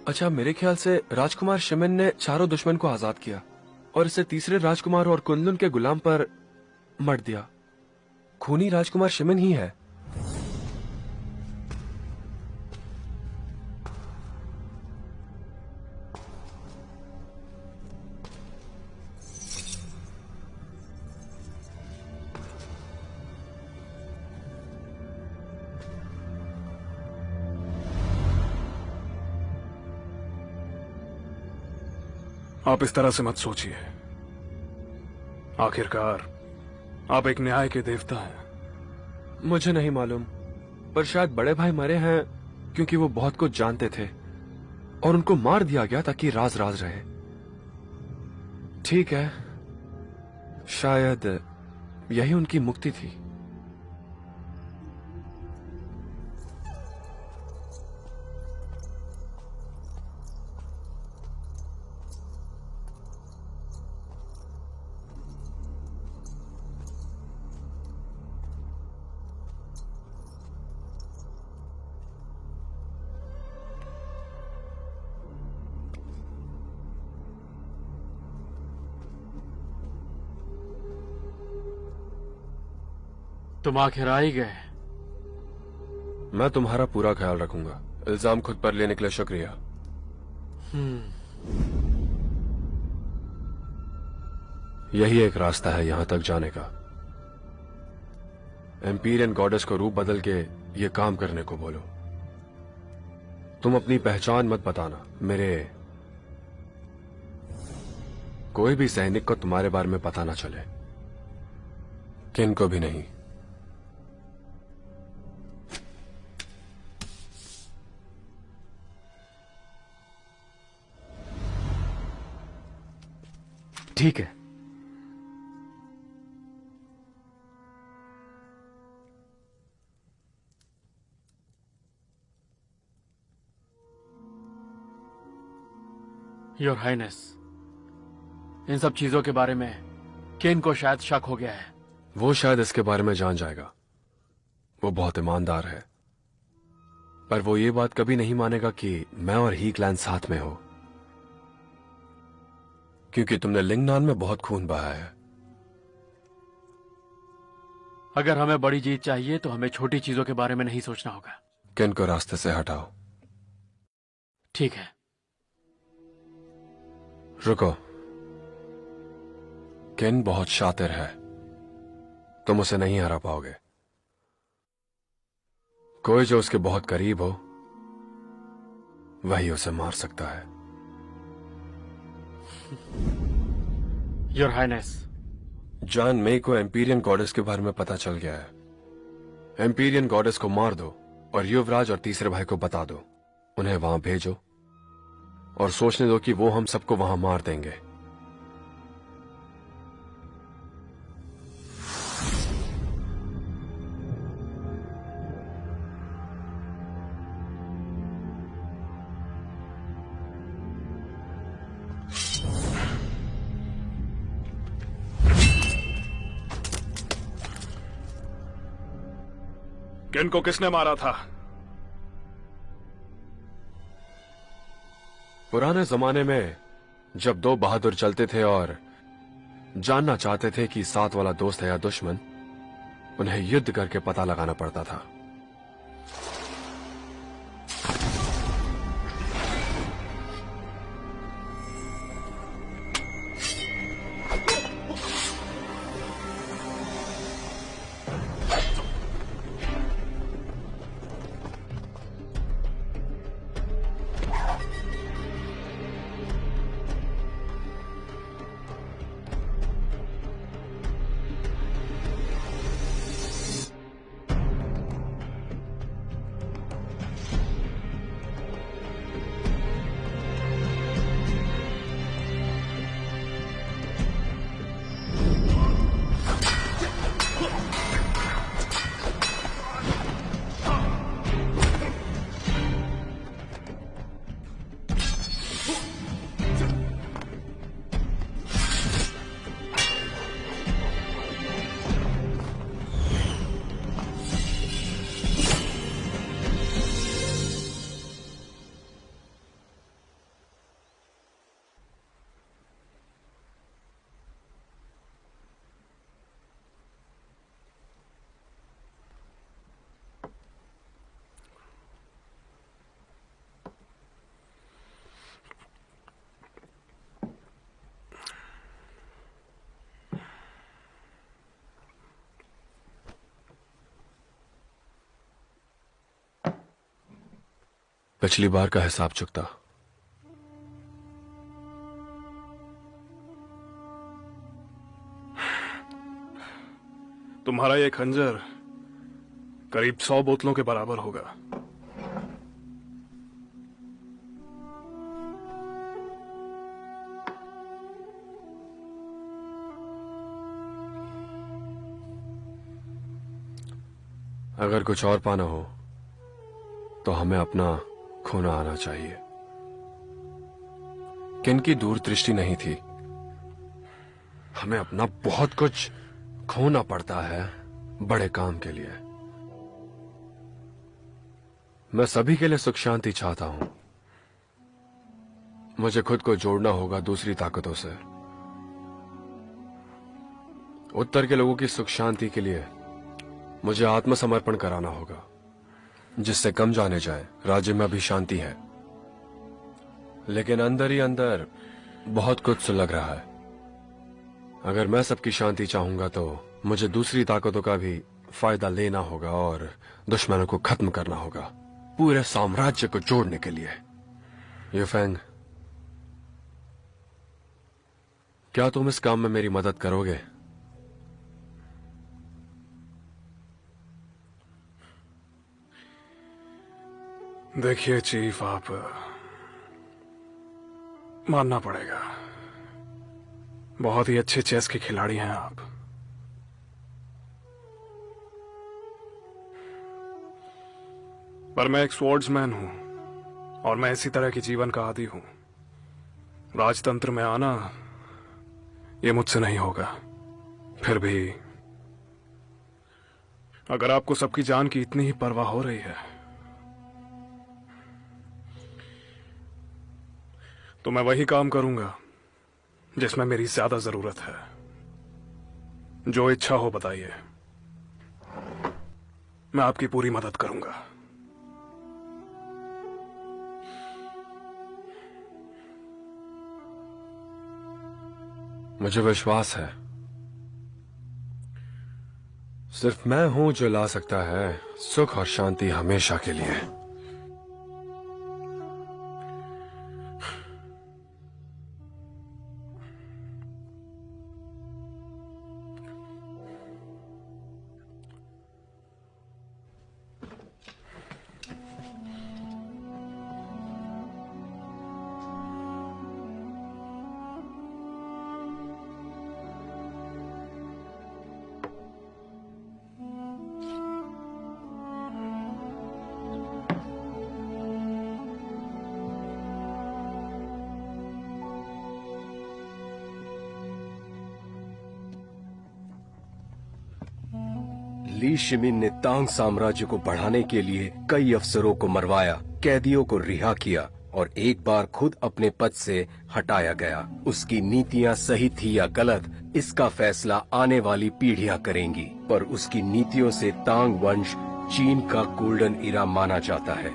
अच्छा, मेरे ख्याल से राजकुमार शिमिन ने चारों दुश्मन को आजाद किया और इसे तीसरे राजकुमार और कुनलुन के गुलाम पर मर दिया। खूनी राजकुमार शिमिन ही है। आप इस तरह से मत सोचिए। आखिरकार आप एक न्याय के देवता हैं। मुझे नहीं मालूम, पर शायद बड़े भाई मरे हैं क्योंकि वो बहुत कुछ जानते थे और उनको मार दिया गया ताकि राज राज रहे। ठीक है, शायद यही उनकी मुक्ति थी। तुम आखिर आ ही गए। मैं तुम्हारा पूरा ख्याल रखूंगा। इल्जाम खुद पर लेने के लिए शुक्रिया। यही एक रास्ता है यहां तक जाने का। एम्पीरियन गॉडेस को रूप बदल के ये काम करने को बोलो। तुम अपनी पहचान मत बताना। मेरे कोई भी सैनिक को तुम्हारे बारे में पता ना चले, किन को भी नहीं। ठीक है। योर हाइनेस, इन सब चीजों के बारे में केन को शायद शक हो गया है। वो शायद इसके बारे में जान जाएगा। वो बहुत ईमानदार है, पर वो ये बात कभी नहीं मानेगा कि मैं और ही क्लैन साथ में हो, क्योंकि तुमने लिंगनान में बहुत खून बहाया है। अगर हमें बड़ी जीत चाहिए तो हमें छोटी चीजों के बारे में नहीं सोचना होगा। किन को रास्ते से हटाओ। ठीक है। रुको, किन बहुत शातिर है, तुम उसे नहीं हरा पाओगे। कोई जो उसके बहुत करीब हो वही उसे मार सकता है। योर हाइनेस, जॉन मे को एम्पीरियन गॉडेस के बारे में पता चल गया है। एम्पीरियन गॉडेस को मार दो और युवराज और तीसरे भाई को बता दो। उन्हें वहां भेजो और सोचने दो कि वो हम सबको वहां मार देंगे। किन को किसने मारा था? पुराने जमाने में जब दो बहादुर चलते थे और जानना चाहते थे कि साथ वाला दोस्त है या दुश्मन, उन्हें युद्ध करके पता लगाना पड़ता था। पिछली बार का हिसाब चुकता। तुम्हारा ये खंजर करीब 100 बोतलों के बराबर होगा। अगर कुछ और पाना हो तो हमें अपना खोना आना चाहिए। किन की दूरदृष्टि नहीं थी। हमें अपना बहुत कुछ खोना पड़ता है बड़े काम के लिए। मैं सभी के लिए सुख शांति चाहता हूं। मुझे खुद को जोड़ना होगा दूसरी ताकतों से। उत्तर के लोगों की सुख शांति के लिए मुझे आत्मसमर्पण कराना होगा, जिससे कम जाने जाए राज्य में अभी शांति है, लेकिन अंदर ही अंदर बहुत कुछ सुलग रहा है। अगर मैं सबकी शांति चाहूंगा तो मुझे दूसरी ताकतों का भी फायदा लेना होगा और दुश्मनों को खत्म करना होगा, पूरे साम्राज्य को जोड़ने के लिए। ये फेंग, क्या तुम इस काम में मेरी मदद करोगे? देखिए चीफ, आप मानना पड़ेगा, बहुत ही अच्छे चेस के खिलाड़ी हैं आप। पर मैं एक स्वॉर्ड्समैन हूं और मैं इसी तरह के जीवन का आदी हूं। राजतंत्र में आना ये मुझसे नहीं होगा। फिर भी अगर आपको सबकी जान की इतनी ही परवाह हो रही है तो मैं वही काम करूंगा जिसमें मेरी ज्यादा जरूरत है। जो इच्छा हो बताइए, मैं आपकी पूरी मदद करूंगा। मुझे विश्वास है सिर्फ मैं हूं जो ला सकता है सुख और शांति हमेशा के लिए। ली शिमिन ने तांग साम्राज्य को बढ़ाने के लिए कई अफसरों को मरवाया, कैदियों को रिहा किया और एक बार खुद अपने पद से हटाया गया। उसकी नीतियां सही थी या गलत, इसका फैसला आने वाली पीढ़ियां करेंगी, पर उसकी नीतियों से तांग वंश चीन का गोल्डन इरा माना जाता है।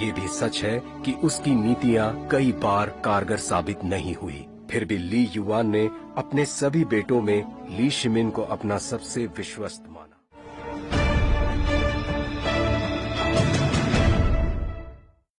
ये भी सच है कि उसकी नीतियां कई बार कारगर साबित नहीं हुई। फिर भी ली युआन ने अपने सभी बेटों में ली शिमिन को अपना सबसे विश्वस्त